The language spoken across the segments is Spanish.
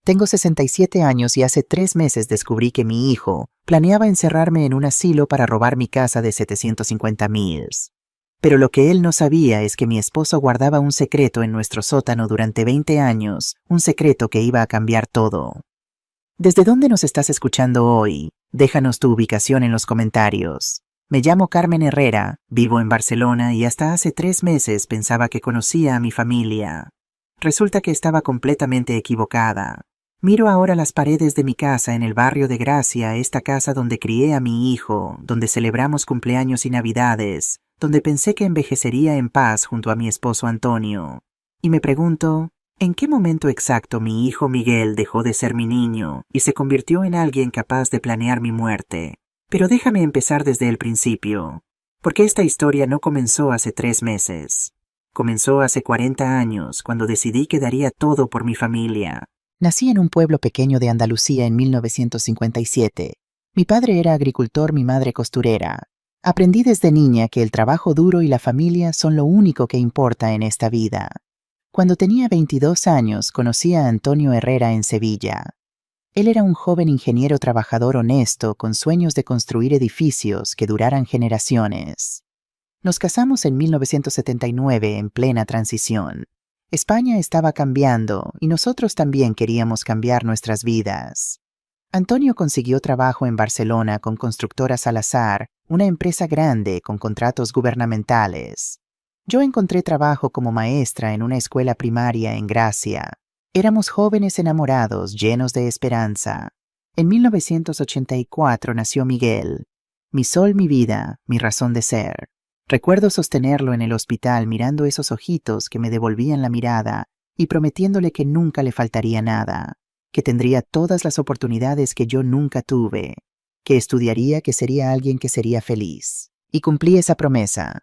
Tengo 67 años y hace 3 meses descubrí que mi hijo planeaba encerrarme en un asilo para robar mi casa de 750,000. Pero lo que él no sabía es que mi esposo guardaba un secreto en nuestro sótano durante 20 años, un secreto que iba a cambiar todo. ¿Desde dónde nos estás escuchando hoy? Déjanos tu ubicación en los comentarios. Me llamo Carmen Herrera, vivo en Barcelona y hasta hace 3 meses pensaba que conocía a mi familia. Resulta que estaba completamente equivocada. Miro ahora las paredes de mi casa en el barrio de Gracia, esta casa donde crié a mi hijo, donde celebramos cumpleaños y navidades, donde pensé que envejecería en paz junto a mi esposo Antonio. Y me pregunto, ¿en qué momento exacto mi hijo Miguel dejó de ser mi niño y se convirtió en alguien capaz de planear mi muerte? Pero déjame empezar desde el principio, porque esta historia no comenzó hace 3 meses. Comenzó hace 40 años, cuando decidí que daría todo por mi familia. Nací en un pueblo pequeño de Andalucía en 1957. Mi padre era agricultor, mi madre costurera. Aprendí desde niña que el trabajo duro y la familia son lo único que importa en esta vida. Cuando tenía 22 años, conocí a Antonio Herrera en Sevilla. Él era un joven ingeniero trabajador honesto con sueños de construir edificios que duraran generaciones. Nos casamos en 1979 en plena transición. España estaba cambiando y nosotros también queríamos cambiar nuestras vidas. Antonio consiguió trabajo en Barcelona con Constructora Salazar, una empresa grande con contratos gubernamentales. Yo encontré trabajo como maestra en una escuela primaria en Gracia. Éramos jóvenes enamorados, llenos de esperanza. En 1984 nació Miguel, mi sol, mi vida, mi razón de ser. Recuerdo sostenerlo en el hospital mirando esos ojitos que me devolvían la mirada y prometiéndole que nunca le faltaría nada, que tendría todas las oportunidades que yo nunca tuve, que estudiaría, que sería alguien que sería feliz. Y cumplí esa promesa.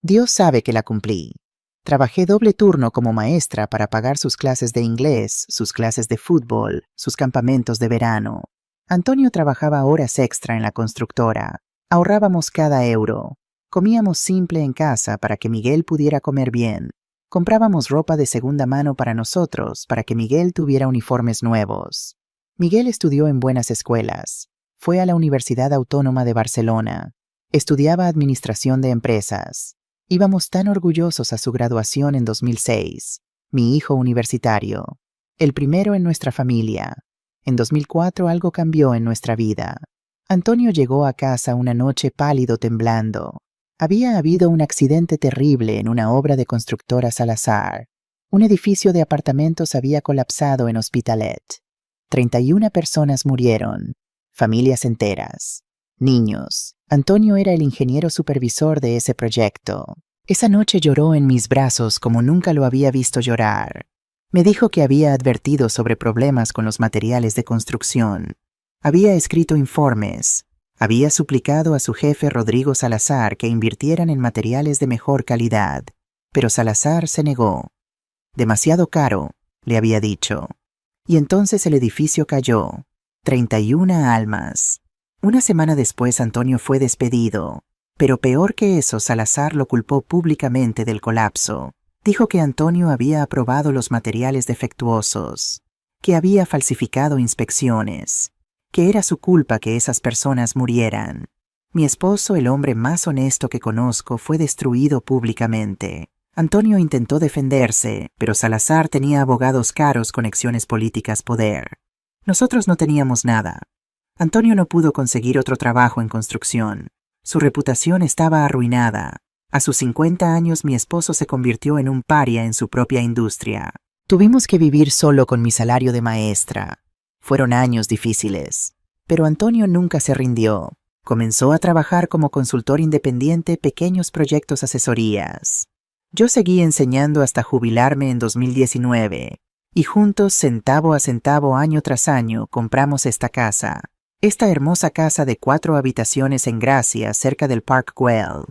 Dios sabe que la cumplí. Trabajé doble turno como maestra para pagar sus clases de inglés, sus clases de fútbol, sus campamentos de verano. Antonio trabajaba horas extra en la constructora. Ahorrábamos cada euro. Comíamos simple en casa para que Miguel pudiera comer bien. Comprábamos ropa de segunda mano para nosotros, para que Miguel tuviera uniformes nuevos. Miguel estudió en buenas escuelas. Fue a la Universidad Autónoma de Barcelona. Estudiaba Administración de Empresas. Íbamos tan orgullosos a su graduación en 2006. Mi hijo universitario. El primero en nuestra familia. En 2004 algo cambió en nuestra vida. Antonio llegó a casa una noche pálido, temblando. Había habido un accidente terrible en una obra de Constructora Salazar. Un edificio de apartamentos había colapsado en Hospitalet. 31 personas murieron, familias enteras, niños. Antonio era el ingeniero supervisor de ese proyecto. Esa noche lloró en mis brazos como nunca lo había visto llorar. Me dijo que había advertido sobre problemas con los materiales de construcción. Había escrito informes. Había suplicado a su jefe Rodrigo Salazar que invirtieran en materiales de mejor calidad, pero Salazar se negó. Demasiado caro, le había dicho. Y entonces el edificio cayó. 31 almas. Una semana después Antonio fue despedido, pero peor que eso, Salazar lo culpó públicamente del colapso. Dijo que Antonio había aprobado los materiales defectuosos, que había falsificado inspecciones, que era su culpa que esas personas murieran. Mi esposo, el hombre más honesto que conozco, fue destruido públicamente. Antonio intentó defenderse, pero Salazar tenía abogados caros, conexiones políticas, poder. Nosotros no teníamos nada. Antonio no pudo conseguir otro trabajo en construcción. Su reputación estaba arruinada. A sus 50 años mi esposo se convirtió en un paria en su propia industria. Tuvimos que vivir solo con mi salario de maestra. Fueron años difíciles, pero Antonio nunca se rindió. Comenzó a trabajar como consultor independiente, pequeños proyectos, asesorías. Yo seguí enseñando hasta jubilarme en 2019, y juntos, centavo a centavo, año tras año, compramos esta casa. Esta hermosa casa de 4 habitaciones en Gracia, cerca del Park Güell.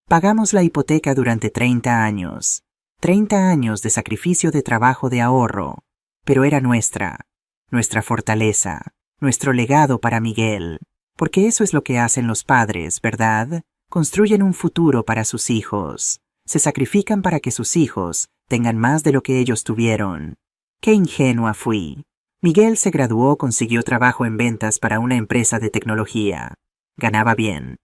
Pagamos la hipoteca durante 30 años. 30 años de sacrificio, de trabajo, de ahorro. Pero era nuestra fortaleza, nuestro legado para Miguel. Porque eso es lo que hacen los padres, ¿verdad? Construyen un futuro para sus hijos. Se sacrifican para que sus hijos tengan más de lo que ellos tuvieron. ¡Qué ingenua fui! Miguel se graduó, consiguió trabajo en ventas para una empresa de tecnología. Ganaba bien.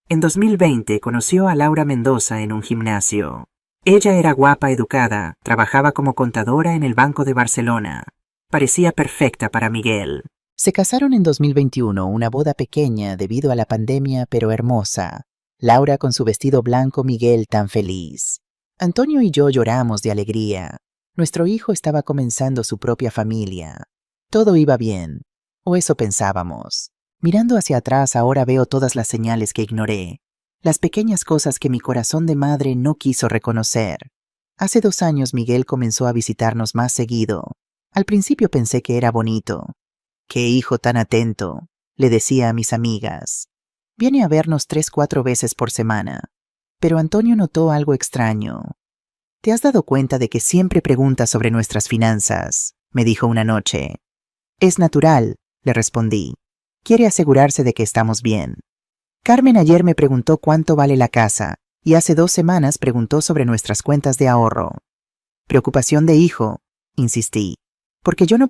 En 2020 conoció a Laura Mendoza en un gimnasio. Ella era guapa, educada, trabajaba como contadora en el Banco de Barcelona. Parecía perfecta para Miguel. Se casaron en 2021, una boda pequeña debido a la pandemia, pero hermosa. Laura con su vestido blanco, Miguel tan feliz. Antonio y yo lloramos de alegría. Nuestro hijo estaba comenzando su propia familia. Todo iba bien, o eso pensábamos. Mirando hacia atrás ahora veo todas las señales que ignoré. Las pequeñas cosas que mi corazón de madre no quiso reconocer. Hace 2 años Miguel comenzó a visitarnos más seguido. Al principio pensé que era bonito. ¡Qué hijo tan atento!, le decía a mis amigas. Viene a vernos 3-4 veces por semana. Pero Antonio notó algo extraño. ¿Te has dado cuenta de que siempre pregunta sobre nuestras finanzas?, me dijo una noche. Es natural, le respondí. Quiere asegurarse de que estamos bien. Carmen ayer me preguntó cuánto vale la casa, y hace 2 semanas preguntó sobre nuestras cuentas de ahorro. Preocupación de hijo, insistí, porque yo no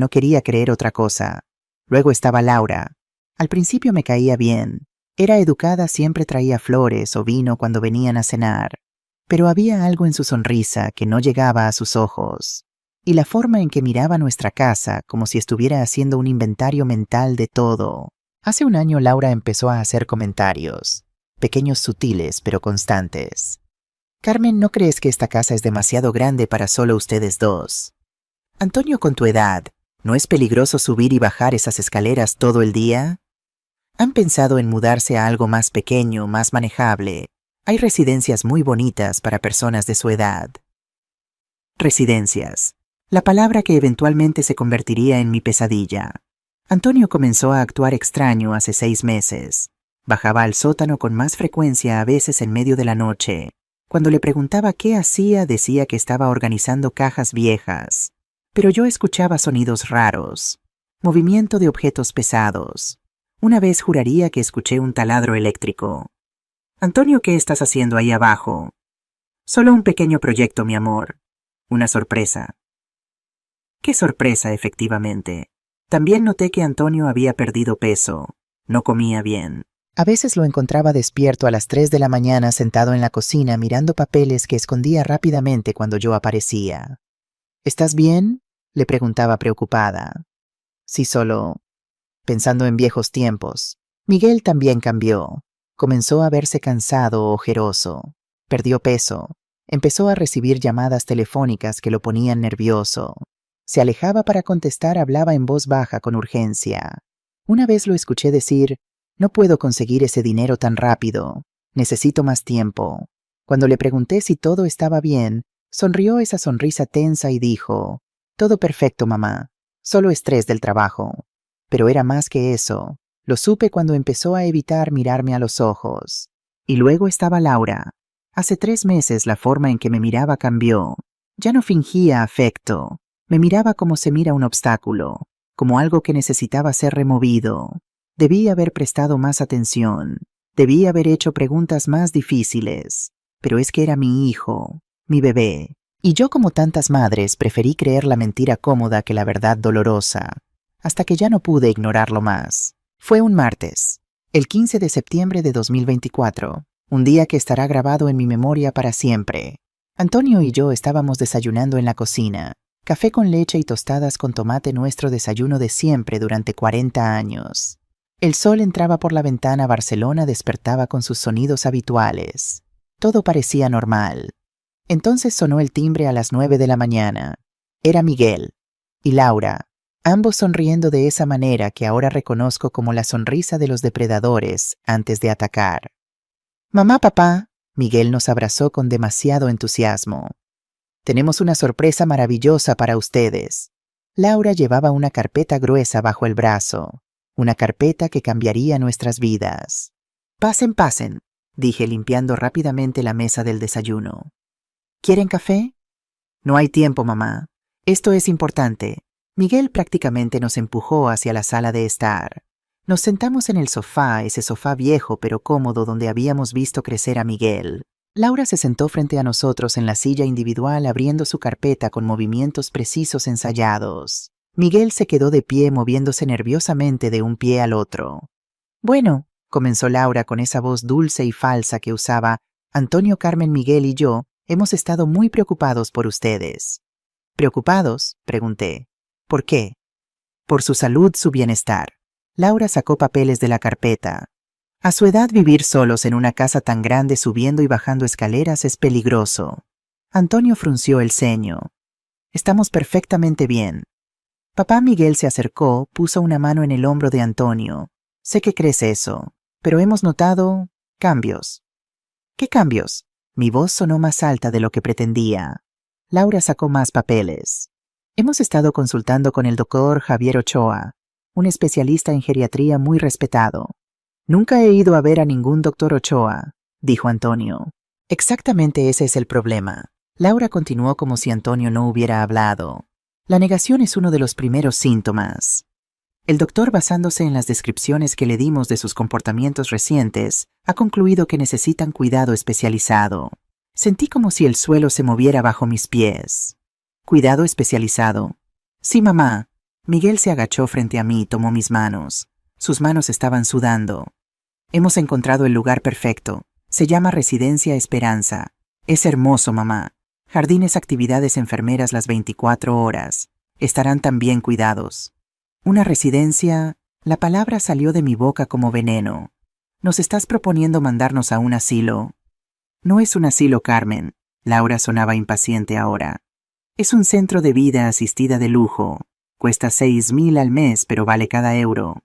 quería creer otra cosa. Luego estaba Laura. Al principio me caía bien. Era educada, siempre traía flores o vino cuando venían a cenar. Pero había algo en su sonrisa que no llegaba a sus ojos. Y la forma en que miraba nuestra casa, como si estuviera haciendo un inventario mental de todo. Hace 1 año Laura empezó a hacer comentarios, pequeños, sutiles, pero constantes. Carmen, ¿no crees que esta casa es demasiado grande para solo ustedes dos? Antonio, con tu edad, ¿no es peligroso subir y bajar esas escaleras todo el día? ¿Han pensado en mudarse a algo más pequeño, más manejable? Hay residencias muy bonitas para personas de su edad. Residencias. La palabra que eventualmente se convertiría en mi pesadilla. Antonio comenzó a actuar extraño hace 6 meses. Bajaba al sótano con más frecuencia, a veces en medio de la noche. Cuando le preguntaba qué hacía, decía que estaba organizando cajas viejas. Pero yo escuchaba sonidos raros. Movimiento de objetos pesados. Una vez juraría que escuché un taladro eléctrico. Antonio, ¿qué estás haciendo ahí abajo? Solo un pequeño proyecto, mi amor. Una sorpresa. ¡Qué sorpresa, efectivamente! También noté que Antonio había perdido peso. No comía bien. A veces lo encontraba despierto a las 3 de la mañana sentado en la cocina mirando papeles que escondía rápidamente cuando yo aparecía. ¿Estás bien?, le preguntaba preocupada. Sí, solo pensando en viejos tiempos. Miguel también cambió. Comenzó a verse cansado, ojeroso. Perdió peso. Empezó a recibir llamadas telefónicas que lo ponían nervioso. Se alejaba para contestar, hablaba en voz baja con urgencia. Una vez lo escuché decir, no puedo conseguir ese dinero tan rápido. Necesito más tiempo. Cuando le pregunté si todo estaba bien, sonrió esa sonrisa tensa y dijo, todo perfecto, mamá. Solo estrés del trabajo. Pero era más que eso. Lo supe cuando empezó a evitar mirarme a los ojos. Y luego estaba Laura. Hace 3 meses la forma en que me miraba cambió. Ya no fingía afecto. Me miraba como se mira un obstáculo, como algo que necesitaba ser removido. Debí haber prestado más atención. Debí haber hecho preguntas más difíciles. Pero es que era mi hijo, mi bebé. Y yo, como tantas madres, preferí creer la mentira cómoda que la verdad dolorosa, hasta que ya no pude ignorarlo más. Fue un martes, el 15 de septiembre de 2024, un día que estará grabado en mi memoria para siempre. Antonio y yo estábamos desayunando en la cocina. Café con leche y tostadas con tomate, nuestro desayuno de siempre durante 40 años. El sol entraba por la ventana, Barcelona despertaba con sus sonidos habituales. Todo parecía normal. Entonces sonó el timbre a las 9 de la mañana. Era Miguel y Laura, ambos sonriendo de esa manera que ahora reconozco como la sonrisa de los depredadores antes de atacar. Mamá, papá, Miguel nos abrazó con demasiado entusiasmo. Tenemos una sorpresa maravillosa para ustedes. Laura llevaba una carpeta gruesa bajo el brazo, una carpeta que cambiaría nuestras vidas. Pasen, pasen, dije limpiando rápidamente la mesa del desayuno. ¿Quieren café? No hay tiempo, mamá. Esto es importante. Miguel prácticamente nos empujó hacia la sala de estar. Nos sentamos en el sofá, ese sofá viejo pero cómodo donde habíamos visto crecer a Miguel. Laura se sentó frente a nosotros en la silla individual, abriendo su carpeta con movimientos precisos ensayados. Miguel se quedó de pie moviéndose nerviosamente de un pie al otro. Bueno, comenzó Laura con esa voz dulce y falsa que usaba. Antonio, Carmen, Miguel y yo hemos estado muy preocupados por ustedes. ¿Preocupados?, pregunté. ¿Por qué? Por su salud, su bienestar. Laura sacó papeles de la carpeta. A su edad, vivir solos en una casa tan grande subiendo y bajando escaleras es peligroso. Antonio frunció el ceño. Estamos perfectamente bien. Papá Miguel se acercó, puso una mano en el hombro de Antonio. Sé que crees eso, pero hemos notado cambios. ¿Qué cambios? Mi voz sonó más alta de lo que pretendía. Laura sacó más papeles. Hemos estado consultando con el doctor Javier Ochoa, un especialista en geriatría muy respetado. Nunca he ido a ver a ningún doctor Ochoa, dijo Antonio. Exactamente ese es el problema. Laura continuó como si Antonio no hubiera hablado. La negación es uno de los primeros síntomas. El doctor, basándose en las descripciones que le dimos de sus comportamientos recientes, ha concluido que necesitan cuidado especializado. Sentí como si el suelo se moviera bajo mis pies. ¿Cuidado especializado? Sí, mamá. Miguel se agachó frente a mí y tomó mis manos. Sus manos estaban sudando. Hemos encontrado el lugar perfecto. Se llama Residencia Esperanza. Es hermoso, mamá. Jardines, actividades, enfermeras las 24 horas. Estarán tan bien cuidados. Una residencia. La palabra salió de mi boca como veneno. ¿Nos estás proponiendo mandarnos a un asilo? No es un asilo, Carmen. Laura sonaba impaciente ahora. Es un centro de vida asistida de lujo. Cuesta 6,000 al mes, pero vale cada euro.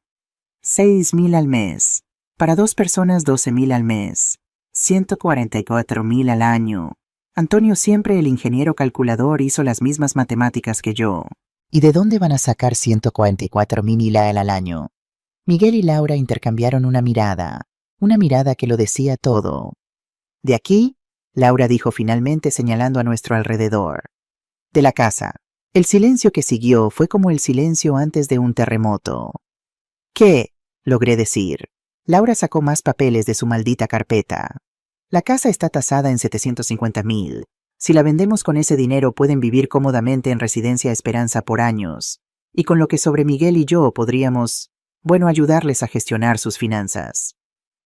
6,000 al mes. Para 2 personas, 12,000 al mes. 144,000 al año. Antonio, siempre el ingeniero calculador, hizo las mismas matemáticas que yo. ¿Y de dónde van a sacar 144,000 al año? Miguel y Laura intercambiaron una mirada que lo decía todo. ¿De aquí? Laura dijo finalmente, señalando a nuestro alrededor. De la casa. El silencio que siguió fue como el silencio antes de un terremoto. ¿Qué?, logré decir. Laura sacó más papeles de su maldita carpeta. La casa está tasada en 750,000. Si la vendemos con ese dinero pueden vivir cómodamente en Residencia Esperanza por años. Y con lo que sobre Miguel y yo podríamos, ayudarles a gestionar sus finanzas.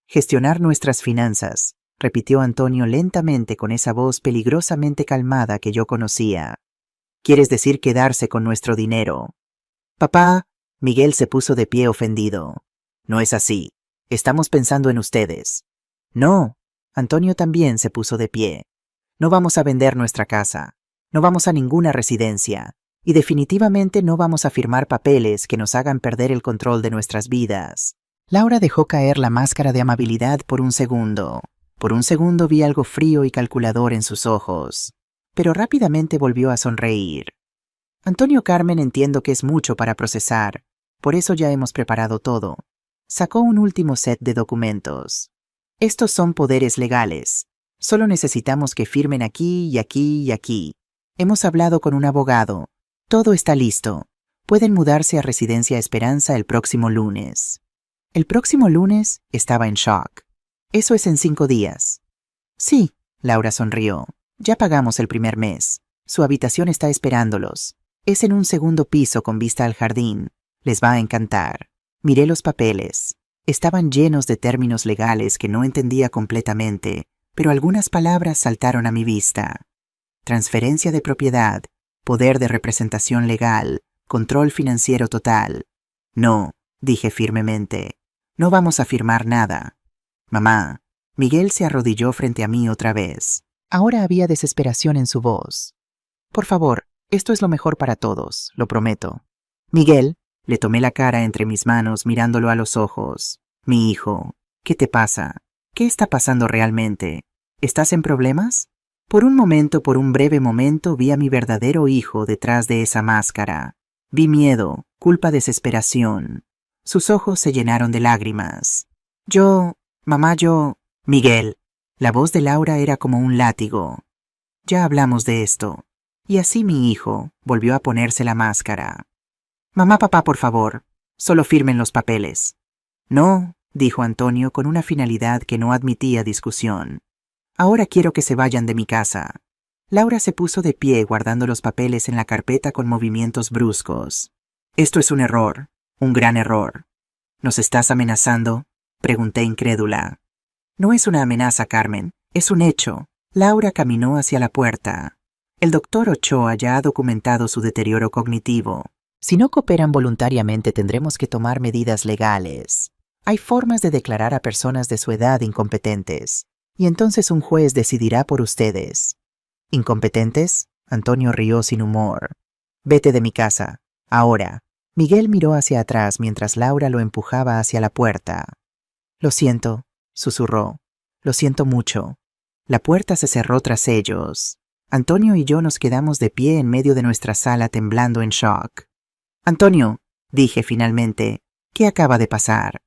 Gestionar nuestras finanzas, repitió Antonio lentamente con esa voz peligrosamente calmada que yo conocía. ¿Quieres decir quedarse con nuestro dinero? Papá, Miguel se puso de pie ofendido. No es así. Estamos pensando en ustedes. No. Antonio también se puso de pie. No vamos a vender nuestra casa. No vamos a ninguna residencia. Y definitivamente no vamos a firmar papeles que nos hagan perder el control de nuestras vidas. Laura dejó caer la máscara de amabilidad por un segundo. Por un segundo vi algo frío y calculador en sus ojos. Pero rápidamente volvió a sonreír. Antonio, Carmen, entiendo que es mucho para procesar. Por eso ya hemos preparado todo. Sacó un último set de documentos. Estos son poderes legales. Solo necesitamos que firmen aquí y aquí y aquí. Hemos hablado con un abogado. Todo está listo. Pueden mudarse a Residencia Esperanza el próximo lunes. El próximo lunes estaba en shock. Eso es en 5 días. Sí, Laura sonrió. Ya pagamos el primer mes. Su habitación está esperándolos. Es en un segundo piso con vista al jardín. Les va a encantar. Miré los papeles. Estaban llenos de términos legales que no entendía completamente, pero algunas palabras saltaron a mi vista. Transferencia de propiedad, poder de representación legal, control financiero total. No, dije firmemente. No vamos a firmar nada. Mamá. Miguel se arrodilló frente a mí otra vez. Ahora había desesperación en su voz. Por favor, esto es lo mejor para todos, lo prometo. Miguel, le tomé la cara entre mis manos mirándolo a los ojos. Mi hijo, ¿qué te pasa? ¿Qué está pasando realmente? ¿Estás en problemas? Por un breve momento vi a mi verdadero hijo detrás de esa máscara. Vi miedo, culpa, desesperación. Sus ojos se llenaron de lágrimas. Mamá, Miguel. La voz de Laura era como un látigo. Ya hablamos de esto. Y así mi hijo volvió a ponerse la máscara. Mamá, papá, por favor, solo firmen los papeles. No, dijo Antonio con una finalidad que no admitía discusión. Ahora quiero que se vayan de mi casa. Laura se puso de pie guardando los papeles en la carpeta con movimientos bruscos. Esto es un error, un gran error. ¿Nos estás amenazando?, pregunté incrédula. No es una amenaza, Carmen, es un hecho. Laura caminó hacia la puerta. El doctor Ochoa ya ha documentado su deterioro cognitivo. Si no cooperan voluntariamente, tendremos que tomar medidas legales. Hay formas de declarar a personas de su edad incompetentes, y entonces un juez decidirá por ustedes. ¿Incompetentes? Antonio rió sin humor. Vete de mi casa, ahora. Miguel miró hacia atrás mientras Laura lo empujaba hacia la puerta. Lo siento, susurró. Lo siento mucho. La puerta se cerró tras ellos. Antonio y yo nos quedamos de pie en medio de nuestra sala temblando en shock. Antonio, dije finalmente, ¿qué acaba de pasar?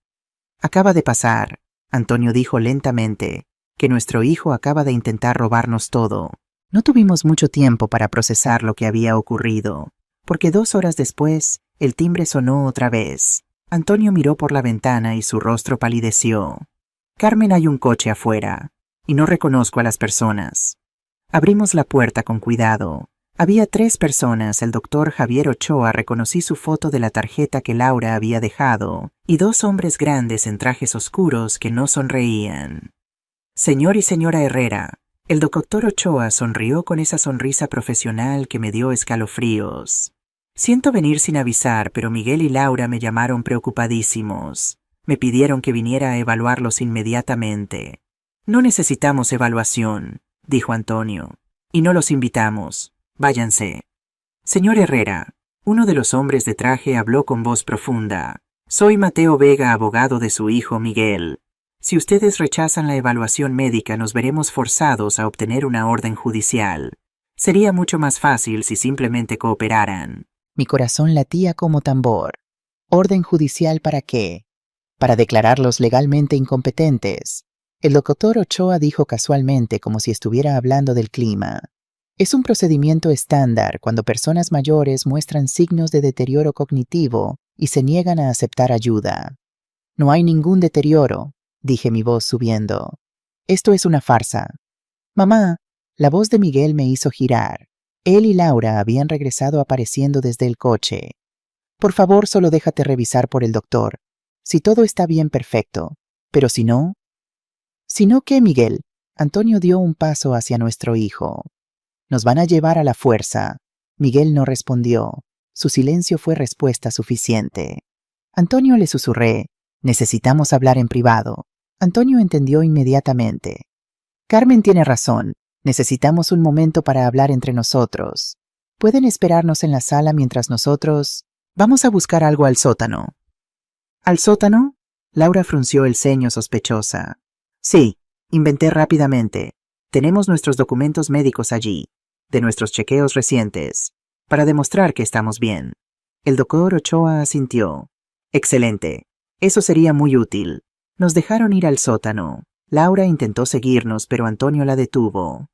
Acaba de pasar, Antonio dijo lentamente, que nuestro hijo acaba de intentar robarnos todo. No tuvimos mucho tiempo para procesar lo que había ocurrido, porque 2 horas después, el timbre sonó otra vez. Antonio miró por la ventana y su rostro palideció. Carmen, hay un coche afuera, y no reconozco a las personas. Abrimos la puerta con cuidado. Había 3 personas, el doctor Javier Ochoa, reconocí su foto de la tarjeta que Laura había dejado, y 2 hombres grandes en trajes oscuros que no sonreían. Señor y señora Herrera, el doctor Ochoa sonrió con esa sonrisa profesional que me dio escalofríos. Siento venir sin avisar, pero Miguel y Laura me llamaron preocupadísimos. Me pidieron que viniera a evaluarlos inmediatamente. No necesitamos evaluación, dijo Antonio, y no los invitamos. Váyanse. Señor Herrera, uno de los hombres de traje habló con voz profunda. Soy Mateo Vega, abogado de su hijo Miguel. Si ustedes rechazan la evaluación médica, nos veremos forzados a obtener una orden judicial. Sería mucho más fácil si simplemente cooperaran. Mi corazón latía como tambor. ¿Orden judicial para qué? Para declararlos legalmente incompetentes. El doctor Ochoa dijo casualmente, como si estuviera hablando del clima. Es un procedimiento estándar cuando personas mayores muestran signos de deterioro cognitivo y se niegan a aceptar ayuda. No hay ningún deterioro, dije, mi voz subiendo. Esto es una farsa. Mamá, la voz de Miguel me hizo girar. Él y Laura habían regresado apareciendo desde el coche. Por favor, solo déjate revisar por el doctor. Si todo está bien, perfecto. Pero si no... ¿Si no qué, Miguel? Antonio dio un paso hacia nuestro hijo. Nos van a llevar a la fuerza. Miguel no respondió. Su silencio fue respuesta suficiente. Antonio, le susurré. Necesitamos hablar en privado. Antonio entendió inmediatamente. Carmen tiene razón. Necesitamos un momento para hablar entre nosotros. Pueden esperarnos en la sala mientras nosotros... Vamos a buscar algo al sótano. ¿Al sótano? Laura frunció el ceño sospechosa. Sí, inventé rápidamente. Tenemos nuestros documentos médicos allí, de nuestros chequeos recientes, para demostrar que estamos bien. El doctor Ochoa asintió. Excelente. Eso sería muy útil. Nos dejaron ir al sótano. Laura intentó seguirnos, pero Antonio la detuvo.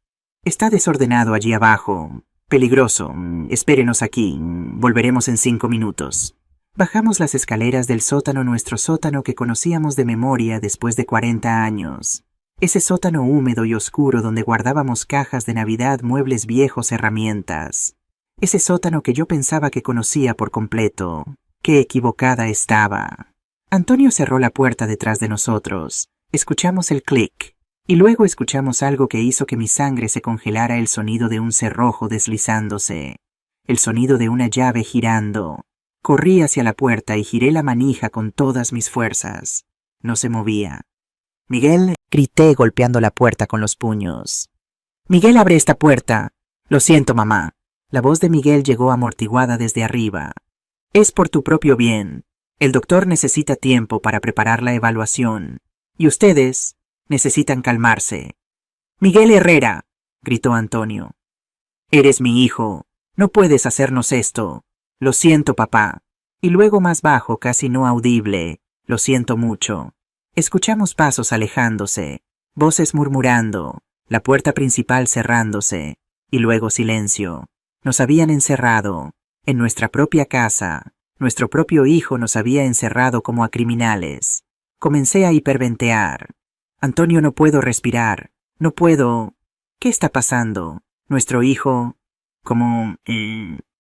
Está desordenado allí abajo. Peligroso. Espérenos aquí. Volveremos en 5 minutos. Bajamos las escaleras del sótano, nuestro sótano que conocíamos de memoria después de 40 años. Ese sótano húmedo y oscuro donde guardábamos cajas de Navidad, muebles viejos, herramientas. Ese sótano que yo pensaba que conocía por completo. ¡Qué equivocada estaba! Antonio cerró la puerta detrás de nosotros. Escuchamos el clic. Y luego escuchamos algo que hizo que mi sangre se congelara, el sonido de un cerrojo deslizándose. El sonido de una llave girando. Corrí hacia la puerta y giré la manija con todas mis fuerzas. No se movía. «Miguel», grité golpeando la puerta con los puños. «Miguel, abre esta puerta». «Lo siento, mamá». La voz de Miguel llegó amortiguada desde arriba. «Es por tu propio bien. El doctor necesita tiempo para preparar la evaluación. Y ustedes necesitan calmarse». «Miguel Herrera», gritó Antonio. «Eres mi hijo. No puedes hacernos esto. Lo siento, papá». Y luego más bajo, casi no audible. «Lo siento mucho». Escuchamos pasos alejándose, voces murmurando, la puerta principal cerrándose, y luego silencio. Nos habían encerrado, en nuestra propia casa. Nuestro propio hijo nos había encerrado como a criminales. Comencé a hiperventear. «Antonio, no puedo respirar. No puedo... ¿Qué está pasando? Nuestro hijo... ¿Cómo...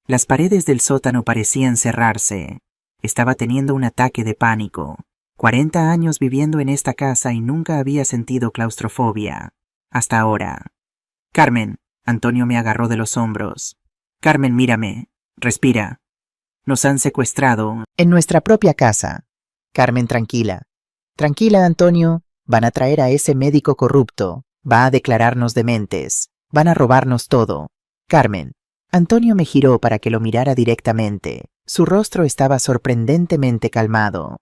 Las paredes del sótano parecían cerrarse. Estaba teniendo un ataque de pánico. 40 años viviendo en esta casa y nunca había sentido claustrofobia. Hasta ahora. Carmen, Antonio me agarró de los hombros. Carmen, mírame. Respira. Nos han secuestrado. En nuestra propia casa. Carmen, tranquila. Tranquila, Antonio. Van a traer a ese médico corrupto. Va a declararnos dementes. Van a robarnos todo. Carmen. Antonio me giró para que lo mirara directamente. Su rostro estaba sorprendentemente calmado.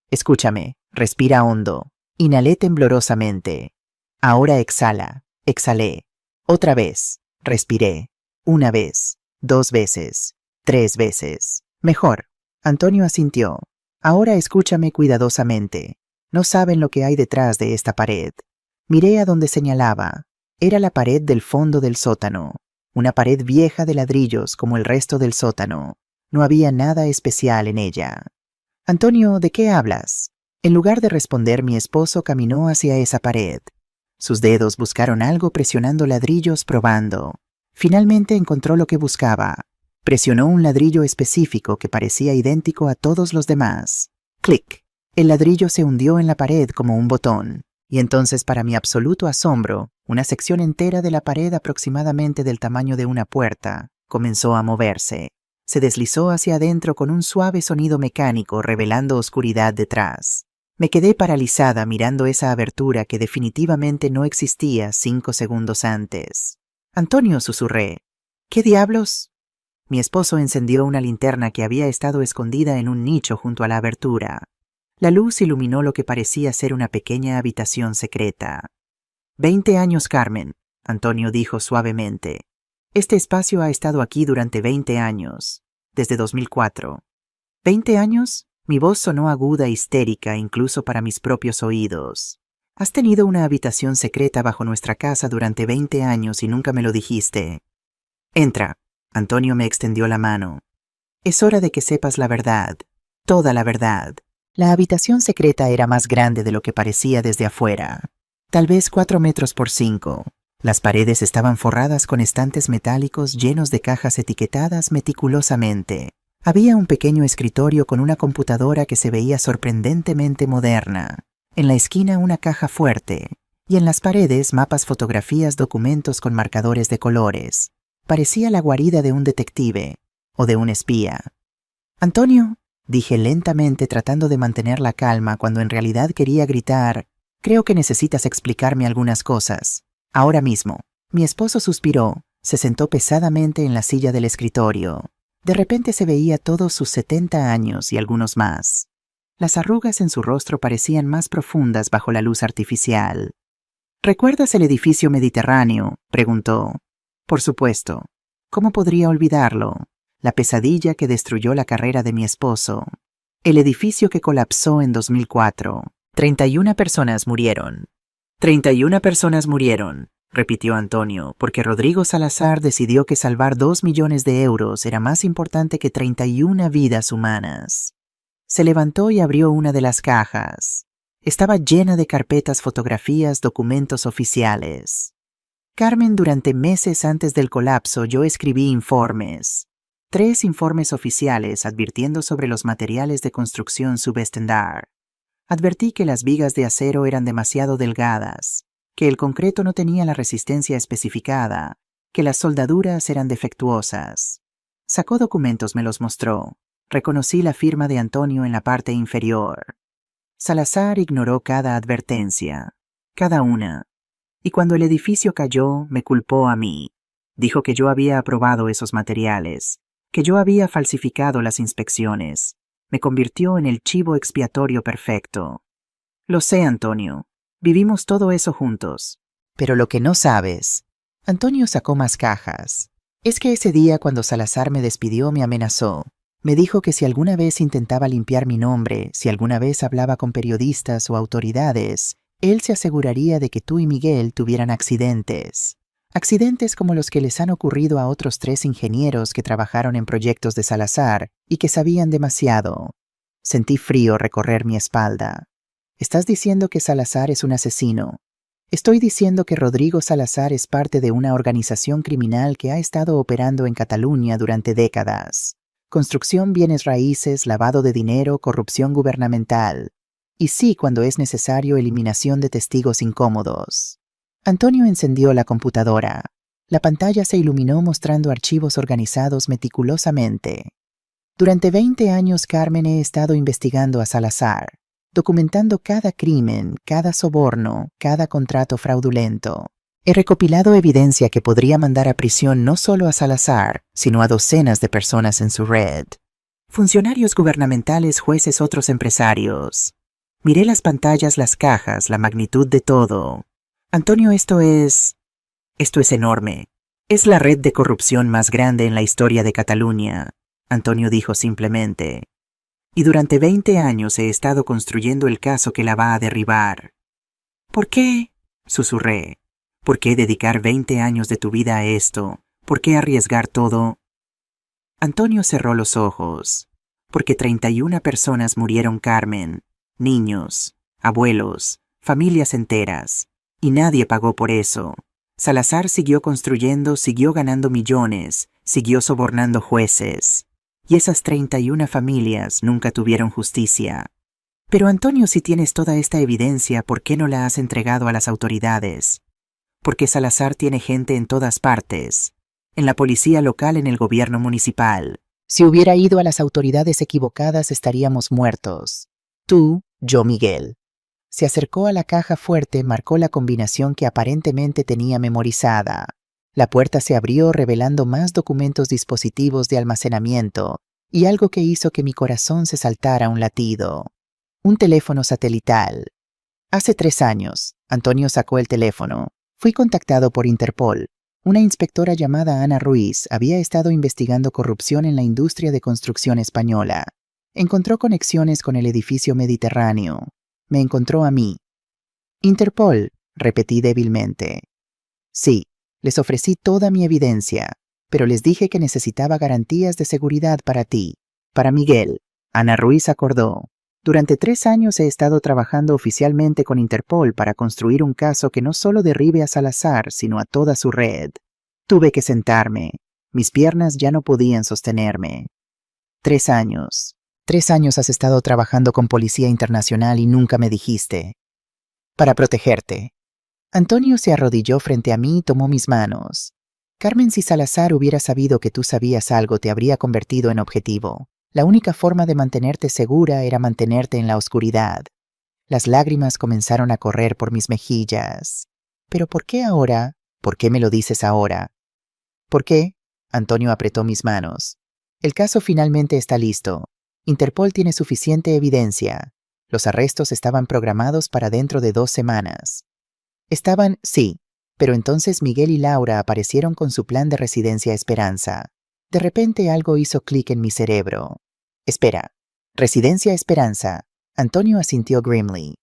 Escúchame, respira hondo. Inhalé temblorosamente. Ahora exhala. Exhalé. Otra vez. Respiré. Una vez. 2 veces. 3 veces. Mejor. Antonio asintió. Ahora escúchame cuidadosamente. No saben lo que hay detrás de esta pared. Miré a donde señalaba. Era la pared del fondo del sótano. Una pared vieja de ladrillos como el resto del sótano. No había nada especial en ella. Antonio, ¿de qué hablas? En lugar de responder, mi esposo caminó hacia esa pared. Sus dedos buscaron algo presionando ladrillos probando. Finalmente encontró lo que buscaba. Presionó un ladrillo específico que parecía idéntico a todos los demás. ¡Clic! El ladrillo se hundió en la pared como un botón. Y entonces, para mi absoluto asombro, una sección entera de la pared aproximadamente del tamaño de una puerta comenzó a moverse. Se deslizó hacia adentro con un suave sonido mecánico revelando oscuridad detrás. Me quedé paralizada mirando esa abertura que definitivamente no existía 5 segundos antes. Antonio, susurré. ¿Qué diablos? Mi esposo encendió una linterna que había estado escondida en un nicho junto a la abertura. La luz iluminó lo que parecía ser una pequeña habitación secreta. 20 años, Carmen, Antonio dijo suavemente. Este espacio ha estado aquí durante 20 años, desde 2004. ¿20 años? Mi voz sonó aguda e histérica incluso para mis propios oídos. Has tenido una habitación secreta bajo nuestra casa durante 20 años y nunca me lo dijiste. Entra. Antonio me extendió la mano. Es hora de que sepas la verdad, toda la verdad. La habitación secreta era más grande de lo que parecía desde afuera. Tal vez 4 metros por 5. Las paredes estaban forradas con estantes metálicos llenos de cajas etiquetadas meticulosamente. Había un pequeño escritorio con una computadora que se veía sorprendentemente moderna. En la esquina una caja fuerte. Y en las paredes mapas, fotografías, documentos con marcadores de colores. Parecía la guarida de un detective o de un espía. Antonio, dije lentamente tratando de mantener la calma cuando en realidad quería gritar. Creo que necesitas explicarme algunas cosas. Ahora mismo. Mi esposo suspiró, se sentó pesadamente en la silla del escritorio. De repente se veía todos sus 70 años y algunos más. Las arrugas en su rostro parecían más profundas bajo la luz artificial. ¿Recuerdas el edificio mediterráneo?, preguntó. Por supuesto. ¿Cómo podría olvidarlo? La pesadilla que destruyó la carrera de mi esposo. El edificio que colapsó en 2004. 31 personas murieron. 31 personas murieron, repitió Antonio, porque Rodrigo Salazar decidió que salvar 2 millones de euros era más importante que 31 vidas humanas. Se levantó y abrió una de las cajas. Estaba llena de carpetas, fotografías, documentos oficiales. Carmen, durante meses antes del colapso yo escribí informes. 3 informes oficiales advirtiendo sobre los materiales de construcción subestandard. Advertí que las vigas de acero eran demasiado delgadas, que el concreto no tenía la resistencia especificada, que las soldaduras eran defectuosas. Sacó documentos, me los mostró. Reconocí la firma de Antonio en la parte inferior. Salazar ignoró cada advertencia, cada una. Y cuando el edificio cayó, me culpó a mí. Dijo que yo había aprobado esos materiales, que yo había falsificado las inspecciones. Me convirtió en el chivo expiatorio perfecto. Lo sé, Antonio. Vivimos todo eso juntos. Pero lo que no sabes... Antonio sacó más cajas. Es que ese día cuando Salazar me despidió me amenazó. Me dijo que si alguna vez intentaba limpiar mi nombre, si alguna vez hablaba con periodistas o autoridades, él se aseguraría de que tú y Miguel tuvieran accidentes. Accidentes como los que les han ocurrido a otros 3 ingenieros que trabajaron en proyectos de Salazar y que sabían demasiado. Sentí frío recorrer mi espalda. ¿Estás diciendo que Salazar es un asesino? Estoy diciendo que Rodrigo Salazar es parte de una organización criminal que ha estado operando en Cataluña durante décadas. Construcción, bienes raíces, lavado de dinero, corrupción gubernamental. Y sí, cuando es necesario, eliminación de testigos incómodos. Antonio encendió la computadora. La pantalla se iluminó mostrando archivos organizados meticulosamente. Durante 20 años, Carmen, he estado investigando a Salazar, documentando cada crimen, cada soborno, cada contrato fraudulento. He recopilado evidencia que podría mandar a prisión no solo a Salazar, sino a docenas de personas en su red. Funcionarios gubernamentales, jueces, otros empresarios. Miré las pantallas, las cajas, la magnitud de todo. Antonio, esto es enorme. Es la red de corrupción más grande en la historia de Cataluña, Antonio dijo simplemente. Y durante 20 años he estado construyendo el caso que la va a derribar. ¿Por qué? Susurré. ¿Por qué dedicar 20 años de tu vida a esto? ¿Por qué arriesgar todo? Antonio cerró los ojos. Porque 31 personas murieron, Carmen. Niños, abuelos, familias enteras. Y nadie pagó por eso. Salazar siguió construyendo, siguió ganando millones, siguió sobornando jueces. Y esas 31 familias nunca tuvieron justicia. Pero Antonio, si tienes toda esta evidencia, ¿por qué no la has entregado a las autoridades? Porque Salazar tiene gente en todas partes. En la policía local, en el gobierno municipal. Si hubiera ido a las autoridades equivocadas, estaríamos muertos. Tú, yo, Miguel. Se acercó a la caja fuerte, marcó la combinación que aparentemente tenía memorizada. La puerta se abrió revelando más documentos, dispositivos de almacenamiento y algo que hizo que mi corazón se saltara un latido. Un teléfono satelital. Hace 3 años, Antonio sacó el teléfono. Fui contactado por Interpol. Una inspectora llamada Ana Ruiz había estado investigando corrupción en la industria de construcción española. Encontró conexiones con el edificio Mediterráneo. Me encontró a mí. Interpol, repetí débilmente. Sí, les ofrecí toda mi evidencia, pero les dije que necesitaba garantías de seguridad para ti, para Miguel. Ana Ruiz acordó. Durante 3 años he estado trabajando oficialmente con Interpol para construir un caso que no solo derribe a Salazar, sino a toda su red. Tuve que sentarme. Mis piernas ya no podían sostenerme. 3 años. 3 años has estado trabajando con Policía Internacional y nunca me dijiste. Para protegerte. Antonio se arrodilló frente a mí y tomó mis manos. Carmen, si Salazar hubiera sabido que tú sabías algo, te habría convertido en objetivo. La única forma de mantenerte segura era mantenerte en la oscuridad. Las lágrimas comenzaron a correr por mis mejillas. ¿Pero por qué ahora? ¿Por qué me lo dices ahora? ¿Por qué? Antonio apretó mis manos. El caso finalmente está listo. Interpol tiene suficiente evidencia. Los arrestos estaban programados para dentro de 2 semanas. Estaban, sí, pero entonces Miguel y Laura aparecieron con su plan de Residencia Esperanza. De repente algo hizo clic en mi cerebro. Espera, Residencia Esperanza. Antonio asintió grimly.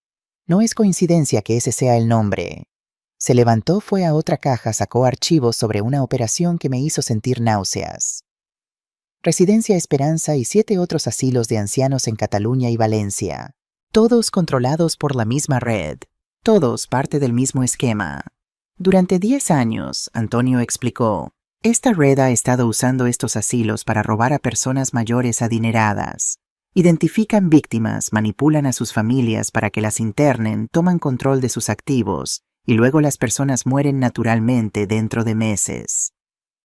No es coincidencia que ese sea el nombre. Se levantó, fue a otra caja, sacó archivos sobre una operación que me hizo sentir náuseas. Residencia Esperanza y 7 otros asilos de ancianos en Cataluña y Valencia. Todos controlados por la misma red. Todos parte del mismo esquema. Durante 10 años, Antonio explicó, esta red ha estado usando estos asilos para robar a personas mayores adineradas. Identifican víctimas, manipulan a sus familias para que las internen, toman control de sus activos y luego las personas mueren naturalmente dentro de meses.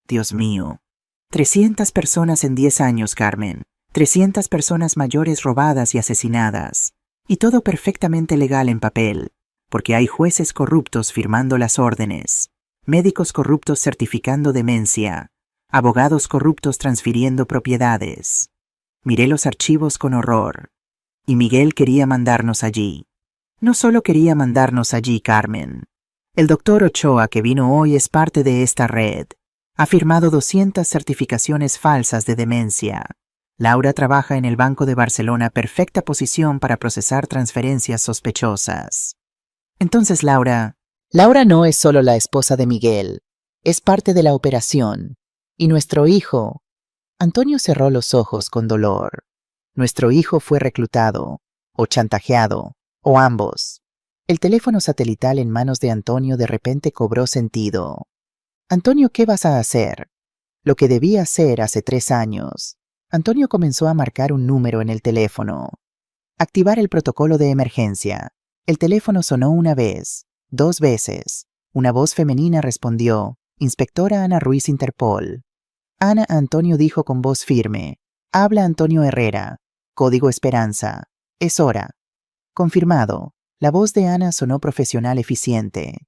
Dios mío. 300 personas en 10 años, Carmen. 300 personas mayores robadas y asesinadas. Y todo perfectamente legal en papel, porque hay jueces corruptos firmando las órdenes, médicos corruptos certificando demencia, abogados corruptos transfiriendo propiedades. Miré los archivos con horror. Y Miguel quería mandarnos allí. No solo quería mandarnos allí, Carmen. El doctor Ochoa, que vino hoy, es parte de esta red. Ha firmado 200 certificaciones falsas de demencia. Laura trabaja en el Banco de Barcelona, perfecta posición para procesar transferencias sospechosas. Entonces Laura no es solo la esposa de Miguel, es parte de la operación. Y nuestro hijo... Antonio cerró los ojos con dolor. Nuestro hijo fue reclutado, o chantajeado, o ambos. El teléfono satelital en manos de Antonio de repente cobró sentido. Antonio, ¿qué vas a hacer? Lo que debía hacer hace 3 años. Antonio comenzó a marcar un número en el teléfono. Activar el protocolo de emergencia. El teléfono sonó una vez, 2 veces. Una voz femenina respondió: Inspectora Ana Ruiz Interpol. Ana, Antonio dijo con voz firme. Habla Antonio Herrera. Código Esperanza. Es hora. Confirmado. La voz de Ana sonó profesional eficiente.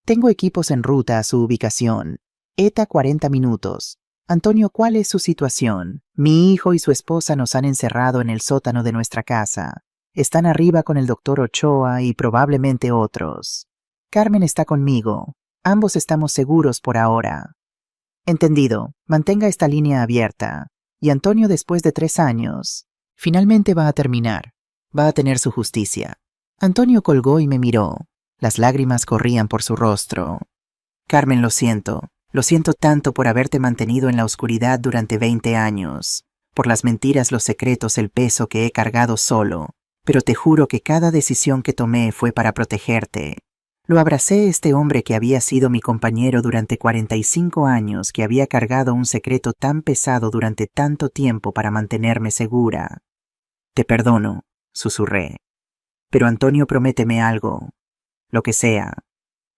Tengo equipos en ruta a su ubicación. ETA 40 minutos. Antonio, ¿cuál es su situación? Mi hijo y su esposa nos han encerrado en el sótano de nuestra casa. Están arriba con el doctor Ochoa y probablemente otros. Carmen está conmigo. Ambos estamos seguros por ahora. Entendido. Mantenga esta línea abierta. Y Antonio, después de 3 años, finalmente va a terminar. Va a tener su justicia. Antonio colgó y me miró. Las lágrimas corrían por su rostro. Carmen, lo siento. Lo siento tanto por haberte mantenido en la oscuridad durante 20 años. Por las mentiras, los secretos, el peso que he cargado solo. Pero te juro que cada decisión que tomé fue para protegerte. Lo abracé, este hombre que había sido mi compañero durante 45 años, que había cargado un secreto tan pesado durante tanto tiempo para mantenerme segura. Te perdono, susurré. Pero Antonio, prométeme algo. Lo que sea.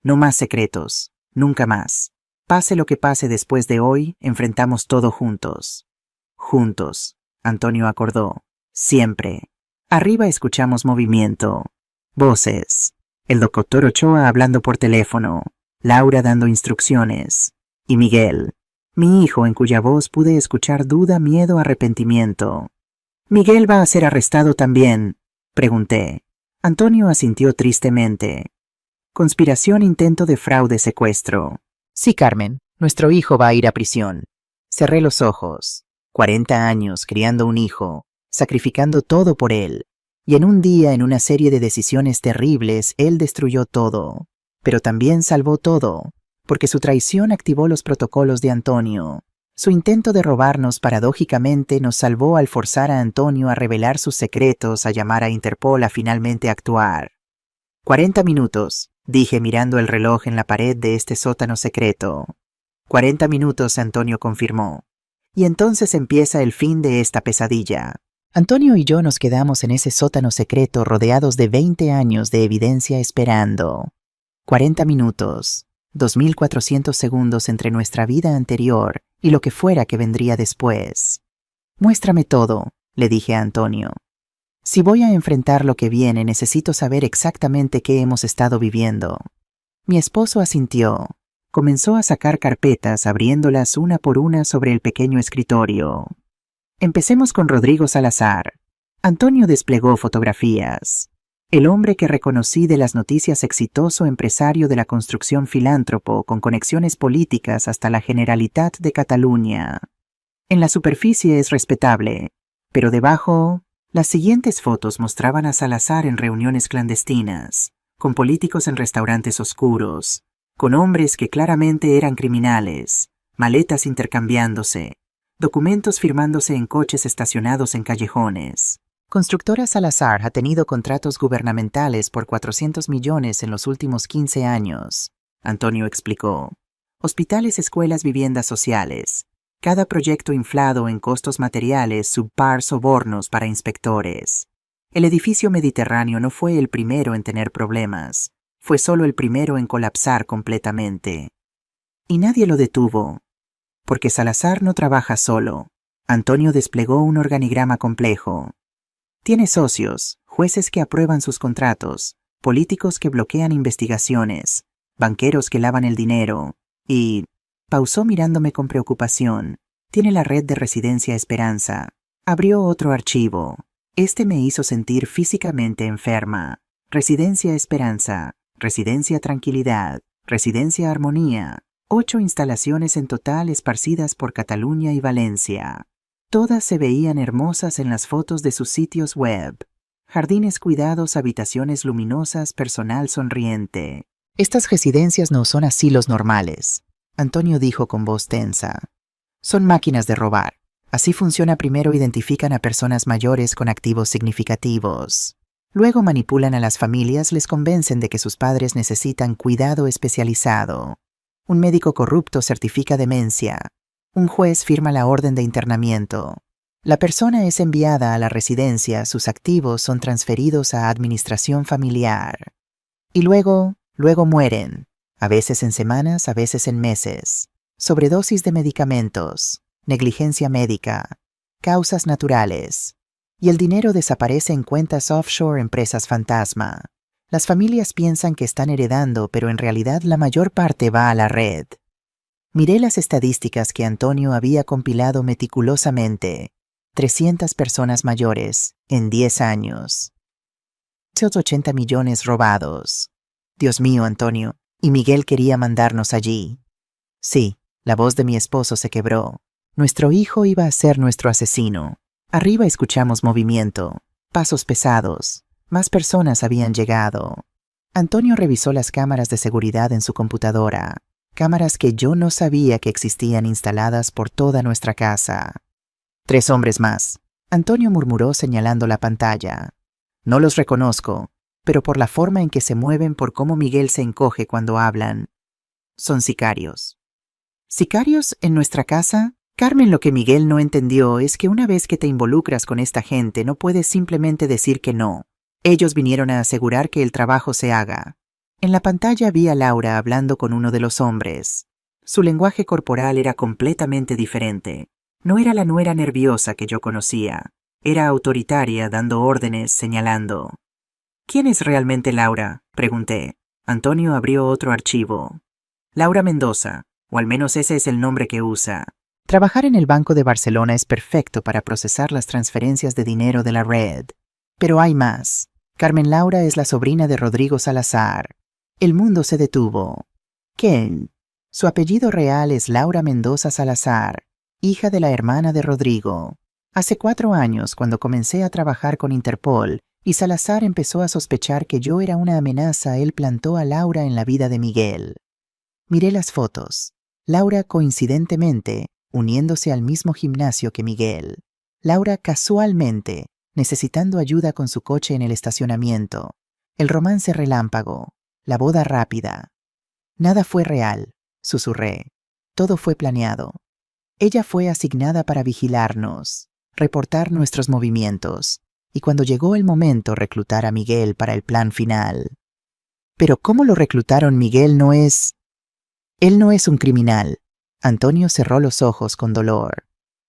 No más secretos. Nunca más. Pase lo que pase después de hoy, enfrentamos todo juntos. Juntos, Antonio acordó. Siempre. Arriba escuchamos movimiento. Voces. El doctor Ochoa hablando por teléfono. Laura dando instrucciones. Y Miguel. Mi hijo, en cuya voz pude escuchar duda, miedo, arrepentimiento. ¿Miguel va a ser arrestado también?, pregunté. Antonio asintió tristemente. Conspiración, intento de fraude, secuestro. Sí, Carmen, nuestro hijo va a ir a prisión. Cerré los ojos. 40 años criando un hijo, sacrificando todo por él. Y en un día, en una serie de decisiones terribles, él destruyó todo. Pero también salvó todo, porque su traición activó los protocolos de Antonio. Su intento de robarnos paradójicamente nos salvó al forzar a Antonio a revelar sus secretos, a llamar a Interpol, a finalmente actuar. 40 minutos, dije mirando el reloj en la pared de este sótano secreto. 40 minutos, Antonio confirmó. Y entonces empieza el fin de esta pesadilla. Antonio y yo nos quedamos en ese sótano secreto rodeados de 20 años de evidencia esperando. 40 minutos. 2400 segundos entre nuestra vida anterior y lo que fuera que vendría después. Muéstrame todo, le dije a Antonio. Si voy a enfrentar lo que viene, necesito saber exactamente qué hemos estado viviendo. Mi esposo asintió. Comenzó a sacar carpetas, abriéndolas una por una sobre el pequeño escritorio. Empecemos con Rodrigo Salazar. Antonio desplegó fotografías. El hombre que reconocí de las noticias, exitoso empresario de la construcción, filántropo, con conexiones políticas hasta la Generalitat de Cataluña. En la superficie es respetable, pero debajo, las siguientes fotos mostraban a Salazar en reuniones clandestinas, con políticos en restaurantes oscuros, con hombres que claramente eran criminales, maletas intercambiándose, documentos firmándose en coches estacionados en callejones. Constructora Salazar ha tenido contratos gubernamentales por 400 millones en los últimos 15 años, Antonio explicó. Hospitales, escuelas, viviendas sociales. Cada proyecto inflado en costos materiales, subpar, sobornos para inspectores. El edificio Mediterráneo no fue el primero en tener problemas, fue solo el primero en colapsar completamente. Y nadie lo detuvo. Porque Salazar no trabaja solo. Antonio desplegó un organigrama complejo. Tiene socios, jueces que aprueban sus contratos, políticos que bloquean investigaciones, banqueros que lavan el dinero, y... pausó mirándome con preocupación. Tiene la red de Residencia Esperanza. Abrió otro archivo. Este me hizo sentir físicamente enferma. Residencia Esperanza, Residencia Tranquilidad, Residencia Armonía. 8 instalaciones en total esparcidas por Cataluña y Valencia. Todas se veían hermosas en las fotos de sus sitios web. Jardines cuidados, habitaciones luminosas, personal sonriente. Estas residencias no son asilos normales, Antonio dijo con voz tensa. Son máquinas de robar. Así funciona. Primero identifican a personas mayores con activos significativos. Luego manipulan a las familias, les convencen de que sus padres necesitan cuidado especializado. Un médico corrupto certifica demencia. Un juez firma la orden de internamiento. La persona es enviada a la residencia, sus activos son transferidos a administración familiar. Y luego mueren, a veces en semanas, a veces en meses. Sobredosis de medicamentos, negligencia médica, causas naturales. Y el dinero desaparece en cuentas offshore, empresas fantasma. Las familias piensan que están heredando, pero en realidad la mayor parte va a la red. Miré las estadísticas que Antonio había compilado meticulosamente. 300 personas mayores en 10 años. 80 millones robados. Dios mío, Antonio, y Miguel quería mandarnos allí. Sí, la voz de mi esposo se quebró. Nuestro hijo iba a ser nuestro asesino. Arriba escuchamos movimiento, pasos pesados. Más personas habían llegado. Antonio revisó las cámaras de seguridad en su computadora. Cámaras que yo no sabía que existían instaladas por toda nuestra casa. 3 hombres más. Antonio murmuró señalando la pantalla. No los reconozco, pero por la forma en que se mueven, por cómo Miguel se encoge cuando hablan. Son sicarios. ¿Sicarios en nuestra casa? Carmen, lo que Miguel no entendió es que una vez que te involucras con esta gente no puedes simplemente decir que no. Ellos vinieron a asegurar que el trabajo se haga. En la pantalla vi a Laura hablando con uno de los hombres. Su lenguaje corporal era completamente diferente. No era la nuera nerviosa que yo conocía. Era autoritaria, dando órdenes, señalando. ¿Quién es realmente Laura?, pregunté. Antonio abrió otro archivo. Laura Mendoza, o al menos ese es el nombre que usa. Trabajar en el Banco de Barcelona es perfecto para procesar las transferencias de dinero de la red. Pero hay más. Carmen Laura es la sobrina de Rodrigo Salazar. El mundo se detuvo. ¿Quién? Su apellido real es Laura Mendoza Salazar, hija de la hermana de Rodrigo. Hace 4 años, cuando comencé a trabajar con Interpol, y Salazar empezó a sospechar que yo era una amenaza, él plantó a Laura en la vida de Miguel. Miré las fotos. Laura coincidentemente, uniéndose al mismo gimnasio que Miguel. Laura casualmente, necesitando ayuda con su coche en el estacionamiento. El romance relámpago. La boda rápida. Nada fue real, susurré. Todo fue planeado. Ella fue asignada para vigilarnos, reportar nuestros movimientos, y cuando llegó el momento reclutar a Miguel para el plan final. Pero ¿cómo lo reclutaron? Miguel no es... Él no es un criminal. Antonio cerró los ojos con dolor.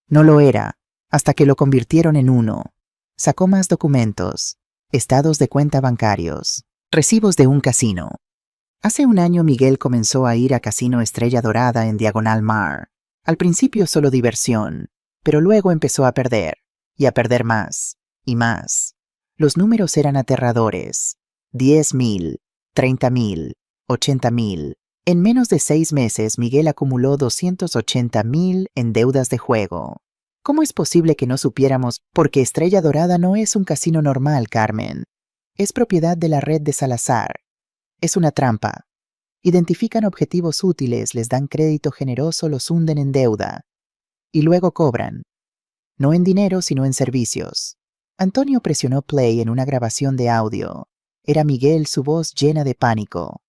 No lo era, hasta que lo convirtieron en uno. Sacó más documentos, estados de cuenta bancarios, recibos de un casino. Hace 1 año Miguel comenzó a ir a Casino Estrella Dorada en Diagonal Mar. Al principio solo diversión, pero luego empezó a perder, y a perder más, y más. Los números eran aterradores. 10.000, 30.000, 80.000. En menos de 6 meses Miguel acumuló 280.000 en deudas de juego. ¿Cómo es posible que no supiéramos? Porque Estrella Dorada no es un casino normal, Carmen. Es propiedad de la red de Salazar. Es una trampa. Identifican objetivos útiles, les dan crédito generoso, los hunden en deuda. Y luego cobran. No en dinero, sino en servicios. Antonio presionó play en una grabación de audio. Era Miguel, su voz llena de pánico.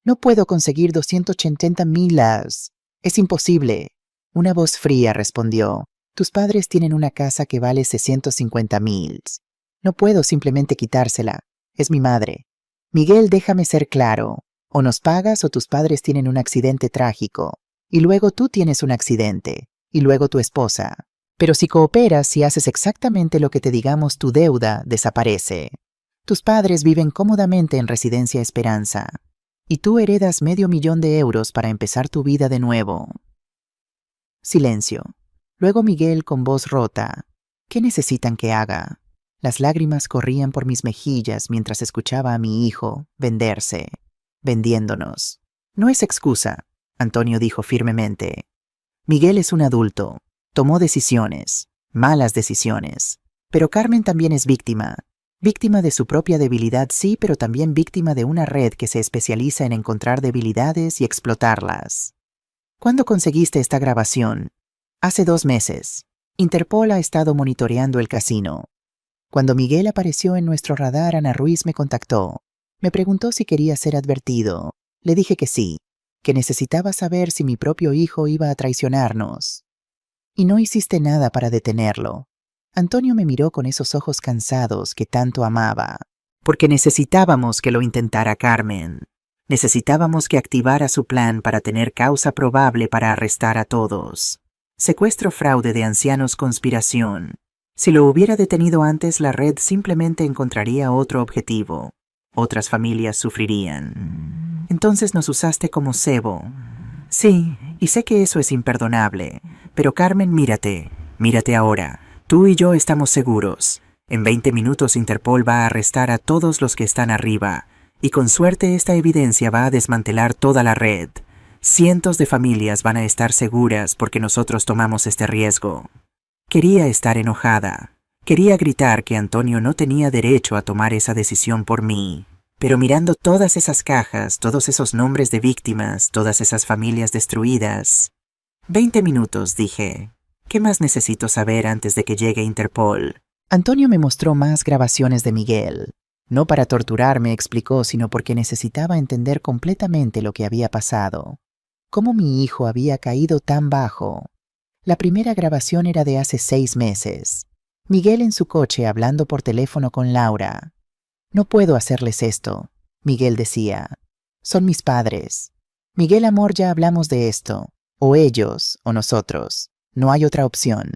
No puedo conseguir 280.000. Es imposible. Una voz fría respondió. Tus padres tienen una casa que vale 650.000. No puedo simplemente quitársela. Es mi madre. Miguel, déjame ser claro. O nos pagas o tus padres tienen un accidente trágico. Y luego tú tienes un accidente. Y luego tu esposa. Pero si cooperas, si haces exactamente lo que te digamos, tu deuda desaparece. Tus padres viven cómodamente en Residencia Esperanza. Y tú heredas $500,000 para empezar tu vida de nuevo. Silencio. Luego Miguel con voz rota. ¿Qué necesitan que haga? Las lágrimas corrían por mis mejillas mientras escuchaba a mi hijo venderse. Vendiéndonos. No es excusa, Antonio dijo firmemente. Miguel es un adulto. Tomó decisiones. Malas decisiones. Pero Carmen también es víctima. Víctima de su propia debilidad, sí, pero también víctima de una red que se especializa en encontrar debilidades y explotarlas. ¿Cuándo conseguiste esta grabación? Hace 2 meses. Interpol ha estado monitoreando el casino. Cuando Miguel apareció en nuestro radar, Ana Ruiz me contactó. Me preguntó si quería ser advertido. Le dije que sí, que necesitaba saber si mi propio hijo iba a traicionarnos. Y no hiciste nada para detenerlo. Antonio me miró con esos ojos cansados que tanto amaba. Porque necesitábamos que lo intentara Carmen. Necesitábamos que activara su plan para tener causa probable para arrestar a todos. Secuestro, fraude de ancianos, conspiración. Si lo hubiera detenido antes, la red simplemente encontraría otro objetivo. Otras familias sufrirían. Entonces nos usaste como cebo. Sí, y sé que eso es imperdonable. Pero Carmen, mírate ahora. Tú y yo estamos seguros. En 20 minutos Interpol va a arrestar a todos los que están arriba. Y con suerte esta evidencia va a desmantelar toda la red. Cientos de familias van a estar seguras porque nosotros tomamos este riesgo. Quería estar enojada. Quería gritar que Antonio no tenía derecho a tomar esa decisión por mí. Pero mirando todas esas cajas, todos esos nombres de víctimas, todas esas familias destruidas... 20 minutos, dije. ¿Qué más necesito saber antes de que llegue Interpol? Antonio me mostró más grabaciones de Miguel. No para torturarme, explicó, sino porque necesitaba entender completamente lo que había pasado. Cómo mi hijo había caído tan bajo. La primera grabación era de hace 6 meses. Miguel en su coche hablando por teléfono con Laura. No puedo hacerles esto, Miguel decía. Son mis padres. Miguel, amor, ya hablamos de esto. O ellos, o nosotros. No hay otra opción.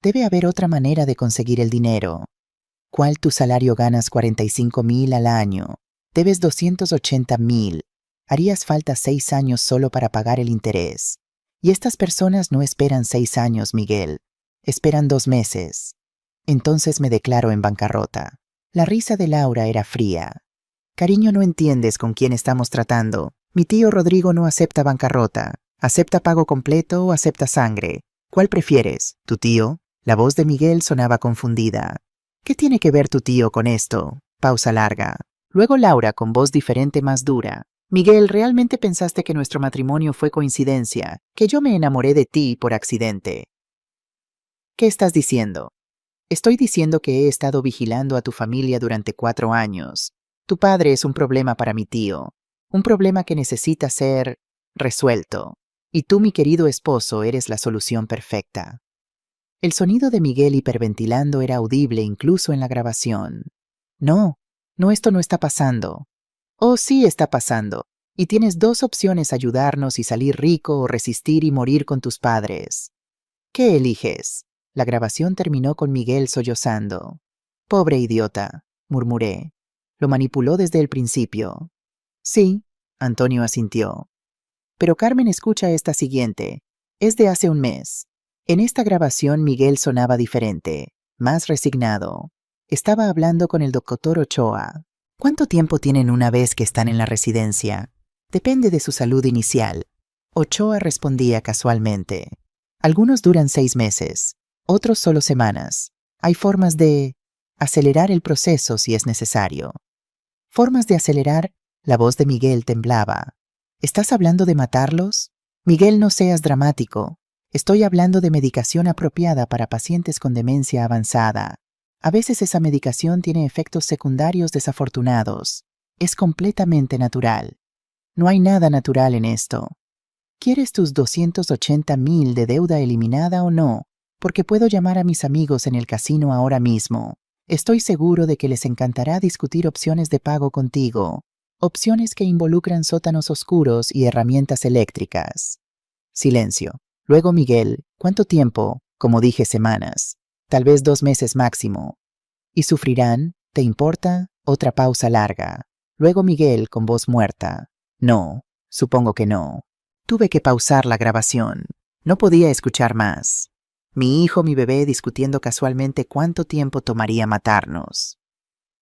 Debe haber otra manera de conseguir el dinero. ¿Cuál? Tu salario ganas 45,000 al año. Debes 280,000. Harías falta 6 años solo para pagar el interés. Y estas personas no esperan 6 años, Miguel. Esperan 2 meses. Entonces me declaro en bancarrota. La risa de Laura era fría. Cariño, no entiendes con quién estamos tratando. Mi tío Rodrigo no acepta bancarrota. ¿Acepta pago completo o acepta sangre? ¿Cuál prefieres? ¿Tu tío? La voz de Miguel sonaba confundida. ¿Qué tiene que ver tu tío con esto? Pausa larga. Luego Laura, con voz diferente, más dura. Miguel, ¿realmente pensaste que nuestro matrimonio fue coincidencia? ¿Que yo me enamoré de ti por accidente? ¿Qué estás diciendo? Estoy diciendo que he estado vigilando a tu familia durante 4 años. Tu padre es un problema para mi tío. Un problema que necesita ser resuelto. Y tú, mi querido esposo, eres la solución perfecta. El sonido de Miguel hiperventilando era audible incluso en la grabación. No, esto no está pasando. Oh, sí está pasando. Y tienes 2 opciones: ayudarnos y salir rico, o resistir y morir con tus padres. ¿Qué eliges? La grabación terminó con Miguel sollozando. Pobre idiota, murmuré. Lo manipuló desde el principio. Sí, Antonio asintió. Pero Carmen, escucha esta siguiente. Es de hace un mes. En esta grabación Miguel sonaba diferente, más resignado. Estaba hablando con el doctor Ochoa. ¿Cuánto tiempo tienen una vez que están en la residencia? Depende de su salud inicial. Ochoa respondía casualmente. Algunos duran 6 meses, otros solo semanas. Hay formas de acelerar el proceso si es necesario. ¿Formas de acelerar? La voz de Miguel temblaba. ¿Estás hablando de matarlos? Miguel, no seas dramático. Estoy hablando de medicación apropiada para pacientes con demencia avanzada. A veces esa medicación tiene efectos secundarios desafortunados. Es completamente natural. No hay nada natural en esto. ¿Quieres tus 280,000 de deuda eliminada o no? Porque puedo llamar a mis amigos en el casino ahora mismo. Estoy seguro de que les encantará discutir opciones de pago contigo. Opciones que involucran sótanos oscuros y herramientas eléctricas. Silencio. Luego Miguel, ¿cuánto tiempo? Como dije, semanas. Tal vez 2 meses máximo. ¿Y sufrirán? ¿Te importa? Otra pausa larga. Luego Miguel, con voz muerta. No, supongo que no. Tuve que pausar la grabación. No podía escuchar más. Mi hijo, mi bebé, discutiendo casualmente cuánto tiempo tomaría matarnos.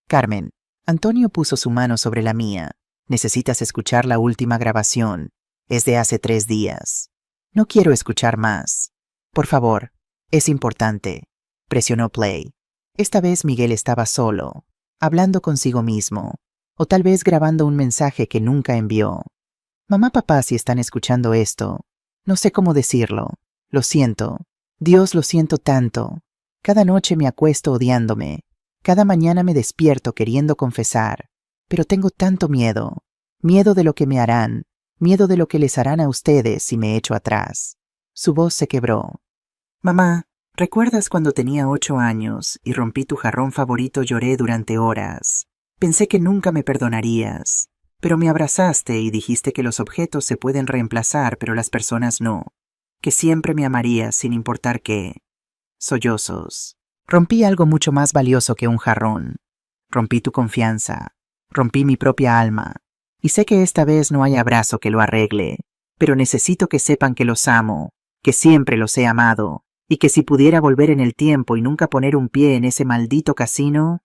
Carmen. Antonio puso su mano sobre la mía. Necesitas escuchar la última grabación. Es de hace 3 días. No quiero escuchar más. Por favor, es importante. Presionó play. Esta vez Miguel estaba solo, hablando consigo mismo, o tal vez grabando un mensaje que nunca envió. Mamá, papá, si están escuchando esto, no sé cómo decirlo. Lo siento. Dios, lo siento tanto. Cada noche me acuesto odiándome. Cada mañana me despierto queriendo confesar, pero tengo tanto miedo. Miedo de lo que me harán, miedo de lo que les harán a ustedes si me echo atrás. Su voz se quebró. Mamá, ¿recuerdas cuando tenía 8 años y rompí tu jarrón favorito? Lloré durante horas. Pensé que nunca me perdonarías, pero me abrazaste y dijiste que los objetos se pueden reemplazar, pero las personas no. Que siempre me amarías sin importar qué. Sollozos. Rompí algo mucho más valioso que un jarrón. Rompí tu confianza. Rompí mi propia alma. Y sé que esta vez no hay abrazo que lo arregle, pero necesito que sepan que los amo, que siempre los he amado, y que si pudiera volver en el tiempo y nunca poner un pie en ese maldito casino...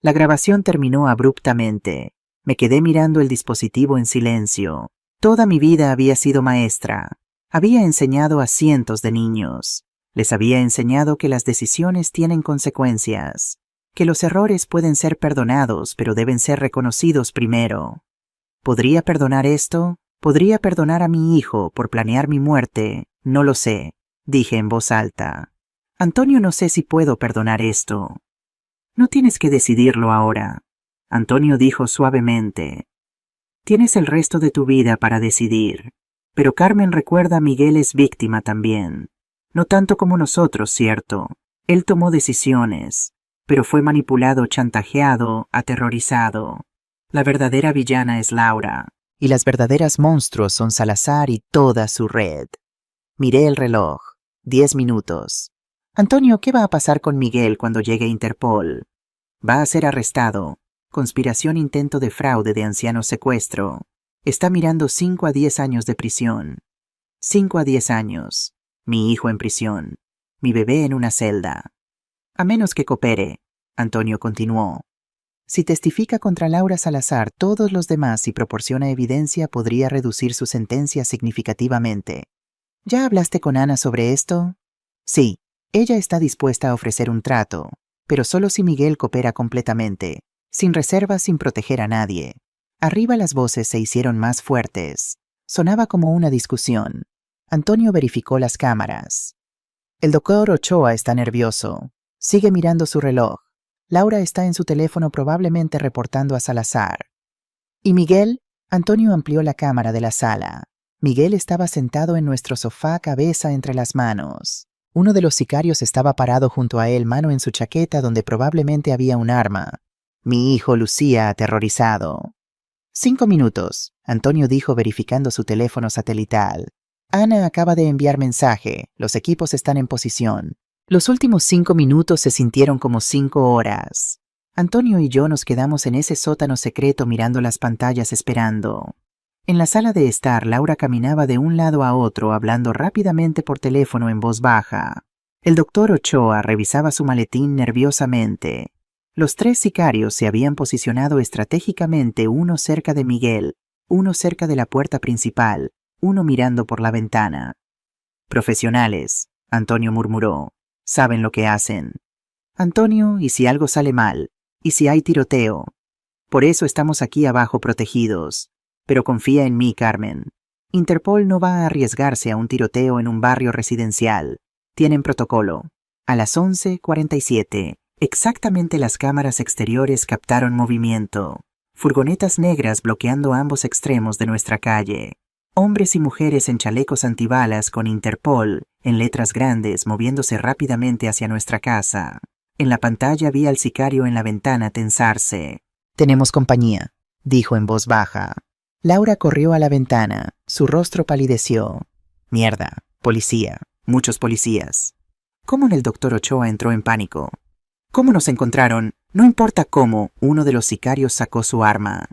La grabación terminó abruptamente. Me quedé mirando el dispositivo en silencio. Toda mi vida había sido maestra. Había enseñado a cientos de niños. Les había enseñado que las decisiones tienen consecuencias, que los errores pueden ser perdonados, pero deben ser reconocidos primero. ¿Podría perdonar esto? ¿Podría perdonar a mi hijo por planear mi muerte? No lo sé, dije en voz alta. Antonio, no sé si puedo perdonar esto. No tienes que decidirlo ahora, Antonio dijo suavemente. Tienes el resto de tu vida para decidir. Pero Carmen, recuerda, Miguel es víctima también. No tanto como nosotros, cierto. Él tomó decisiones, pero fue manipulado, chantajeado, aterrorizado. La verdadera villana es Laura. Y las verdaderas monstruos son Salazar y toda su red. Miré el reloj. 10 minutos. Antonio, ¿qué va a pasar con Miguel cuando llegue Interpol? Va a ser arrestado. Conspiración, intento de fraude, de anciano, secuestro. Está mirando 5 a 10 años de prisión. 5 a 10 años. Mi hijo en prisión. Mi bebé en una celda. A menos que coopere, Antonio continuó. Si testifica contra Laura Salazar, todos los demás y proporciona evidencia, podría reducir su sentencia significativamente. ¿Ya hablaste con Ana sobre esto? Sí, ella está dispuesta a ofrecer un trato, pero solo si Miguel coopera completamente, sin reservas, sin proteger a nadie. Arriba las voces se hicieron más fuertes. Sonaba como una discusión. Antonio verificó las cámaras. El doctor Ochoa está nervioso. Sigue mirando su reloj. Laura está en su teléfono, probablemente reportando a Salazar. ¿Y Miguel? Antonio amplió la cámara de la sala. Miguel estaba sentado en nuestro sofá, cabeza entre las manos. Uno de los sicarios estaba parado junto a él, mano en su chaqueta donde probablemente había un arma. Mi hijo lucía aterrorizado. 5 minutos, Antonio dijo verificando su teléfono satelital. Ana acaba de enviar mensaje. Los equipos están en posición. Los últimos 5 minutos se sintieron como 5 horas. Antonio y yo nos quedamos en ese sótano secreto mirando las pantallas esperando. En la sala de estar, Laura caminaba de un lado a otro hablando rápidamente por teléfono en voz baja. El doctor Ochoa revisaba su maletín nerviosamente. Los 3 sicarios se habían posicionado estratégicamente, uno cerca de Miguel, uno cerca de la puerta principal, uno mirando por la ventana. Profesionales, Antonio murmuró. Saben lo que hacen. Antonio, ¿y si algo sale mal? ¿Y si hay tiroteo? Por eso estamos aquí abajo protegidos. Pero confía en mí, Carmen. Interpol no va a arriesgarse a un tiroteo en un barrio residencial. Tienen protocolo. A las 11:47, exactamente, las cámaras exteriores captaron movimiento. Furgonetas negras bloqueando ambos extremos de nuestra calle. Hombres y mujeres en chalecos antibalas con Interpol, en letras grandes, moviéndose rápidamente hacia nuestra casa. En la pantalla vi al sicario en la ventana tensarse. Tenemos compañía, dijo en voz baja. Laura corrió a la ventana. Su rostro palideció. Mierda, policía, muchos policías. ¿Cómo el doctor Ochoa entró en pánico? ¿Cómo nos encontraron? No importa cómo, uno de los sicarios sacó su arma.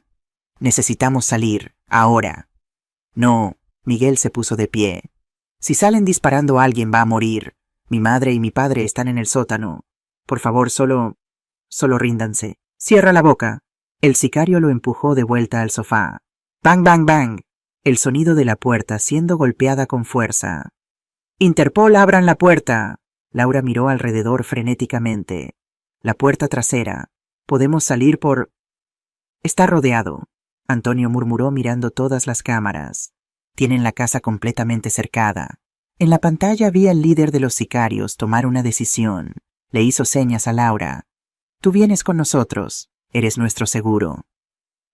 Necesitamos salir, ahora. No, Miguel se puso de pie. Si salen disparando, alguien va a morir. Mi madre y mi padre están en el sótano. Por favor, solo ríndanse. Cierra la boca. El sicario lo empujó de vuelta al sofá. Bang, bang, bang. El sonido de la puerta siendo golpeada con fuerza. Interpol, abran la puerta. Laura miró alrededor frenéticamente. La puerta trasera. Podemos salir por... Está rodeado. Antonio murmuró mirando todas las cámaras. Tienen la casa completamente cercada. En la pantalla vi al líder de los sicarios tomar una decisión. Le hizo señas a Laura. Tú vienes con nosotros. Eres nuestro seguro.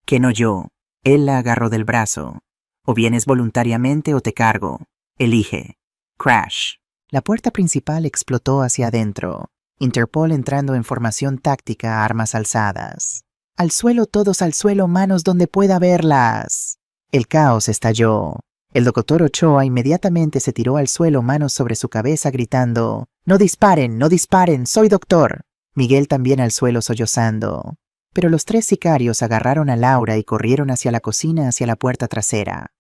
Que no yo. Él la agarró del brazo. O vienes voluntariamente o te cargo. Elige. Crash. La puerta principal explotó hacia adentro. Interpol entrando en formación táctica a armas alzadas. Al suelo, todos al suelo, manos donde pueda verlas. El caos estalló. El doctor Ochoa inmediatamente se tiró al suelo, manos sobre su cabeza, gritando: «¡No disparen, no disparen! ¡Soy doctor!». Miguel también al suelo sollozando. Pero los 3 sicarios agarraron a Laura y corrieron hacia la cocina, hacia la puerta trasera.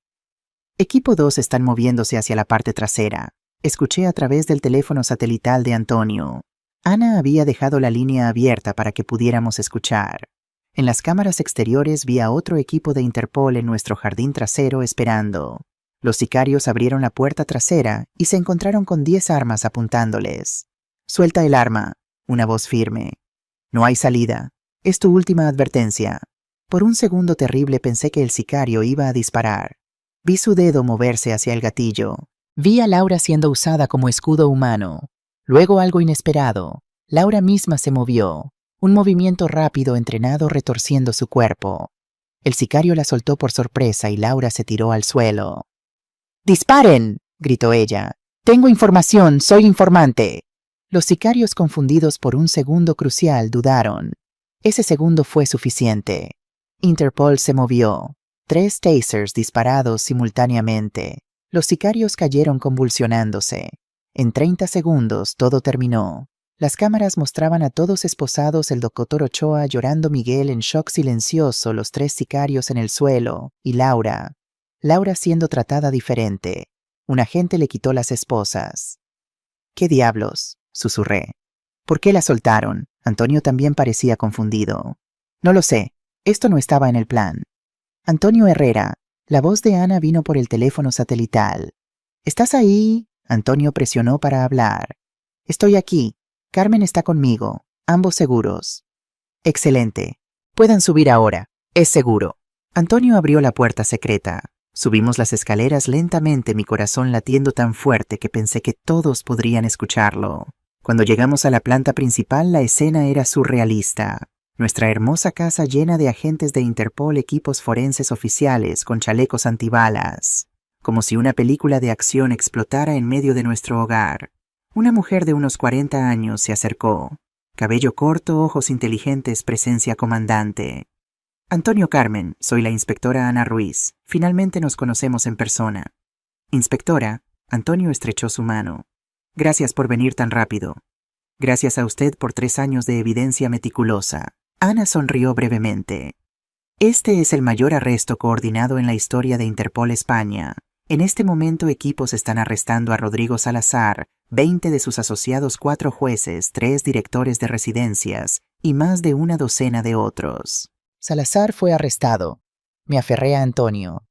Equipo 2 están moviéndose hacia la parte trasera. Escuché a través del teléfono satelital de Antonio. Ana había dejado la línea abierta para que pudiéramos escuchar. En las cámaras exteriores vi a otro equipo de Interpol en nuestro jardín trasero esperando. Los sicarios abrieron la puerta trasera y se encontraron con 10 armas apuntándoles. «Suelta el arma», una voz firme. «No hay salida. Es tu última advertencia». Por un segundo terrible pensé que el sicario iba a disparar. Vi su dedo moverse hacia el gatillo. Vi a Laura siendo usada como escudo humano. Luego algo inesperado. Laura misma se movió. Un movimiento rápido, entrenado, retorciendo su cuerpo. El sicario la soltó por sorpresa y Laura se tiró al suelo. «¡Disparen!», gritó ella. «Tengo información, soy informante». Los sicarios, confundidos por un segundo crucial, dudaron. Ese segundo fue suficiente. Interpol se movió. 3 tasers disparados simultáneamente. Los sicarios cayeron convulsionándose. En 30 segundos todo terminó. Las cámaras mostraban a todos esposados, el doctor Ochoa llorando, Miguel en shock silencioso, los 3 sicarios en el suelo, y Laura siendo tratada diferente. Un agente le quitó las esposas. «¿Qué diablos?», susurré. «¿Por qué la soltaron?». Antonio también parecía confundido. «No lo sé. Esto no estaba en el plan». «Antonio Herrera». La voz de Ana vino por el teléfono satelital. «¿Estás ahí?». Antonio presionó para hablar. «Estoy aquí. Carmen está conmigo. Ambos seguros». «Excelente. Puedan subir ahora. Es seguro». Antonio abrió la puerta secreta. Subimos las escaleras lentamente, mi corazón latiendo tan fuerte que pensé que todos podrían escucharlo. Cuando llegamos a la planta principal, la escena era surrealista. Nuestra hermosa casa llena de agentes de Interpol, equipos forenses oficiales con chalecos antibalas. Como si una película de acción explotara en medio de nuestro hogar. Una mujer de unos 40 años se acercó. Cabello corto, ojos inteligentes, presencia comandante. «Antonio, Carmen, soy la inspectora Ana Ruiz. Finalmente nos conocemos en persona». «Inspectora», Antonio estrechó su mano. «Gracias por venir tan rápido. Gracias a usted por 3 años de evidencia meticulosa». Ana sonrió brevemente. «Este es el mayor arresto coordinado en la historia de Interpol España. En este momento equipos están arrestando a Rodrigo Salazar, 20 de sus asociados, 4 jueces, 3 directores de residencias y más de una docena de otros». Salazar fue arrestado. Me aferré a Antonio.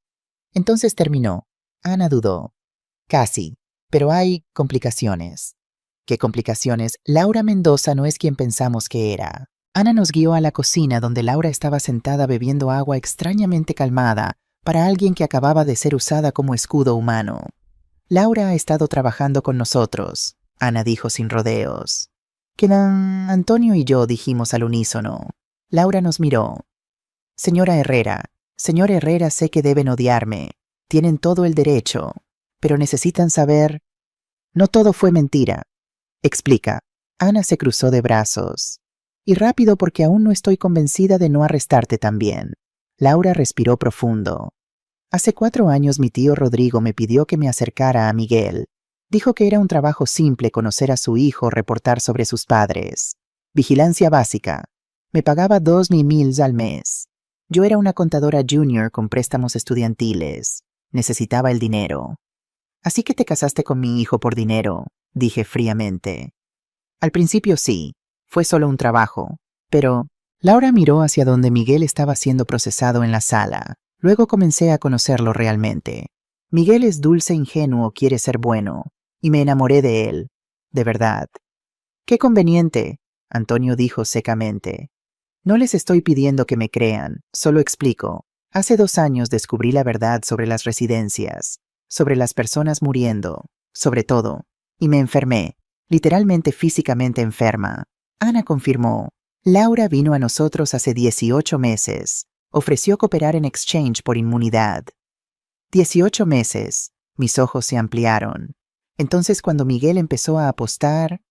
Entonces terminó. Ana dudó. Casi. Pero hay complicaciones. ¿Qué complicaciones? Laura Mendoza no es quien pensamos que era. Ana nos guió a la cocina donde Laura estaba sentada bebiendo agua extrañamente calmada para alguien que acababa de ser usada como escudo humano. «Laura ha estado trabajando con nosotros», Ana dijo sin rodeos. «Quedan Antonio y yo», dijimos al unísono. Laura nos miró. «Señor Herrera, sé que deben odiarme. Tienen todo el derecho. Pero necesitan saber. No todo fue mentira». «Explica». Ana se cruzó de brazos. «Y rápido, porque aún no estoy convencida de no arrestarte también». Laura respiró profundo. «Hace 4 años mi tío Rodrigo me pidió que me acercara a Miguel. Dijo que era un trabajo simple conocer a su hijo, reportar sobre sus padres. Vigilancia básica. Me pagaba 2.000 al mes. Yo era una contadora junior con préstamos estudiantiles. Necesitaba el dinero». «Así que te casaste con mi hijo por dinero», dije fríamente. «Al principio sí. Fue solo un trabajo. Pero…». Laura miró hacia donde Miguel estaba siendo procesado en la sala. Luego comencé a conocerlo realmente. Miguel es dulce, ingenuo, quiere ser bueno. Y me enamoré de él. De verdad. «Qué conveniente», Antonio dijo secamente. «No les estoy pidiendo que me crean, solo explico. Hace 2 años descubrí la verdad sobre las residencias, sobre las personas muriendo, sobre todo, y me enfermé, literalmente físicamente enferma». Ana confirmó. Laura vino a nosotros hace 18 meses. Ofreció cooperar en exchange por inmunidad. 18 meses. Mis ojos se ampliaron. Entonces, cuando Miguel empezó a apostar,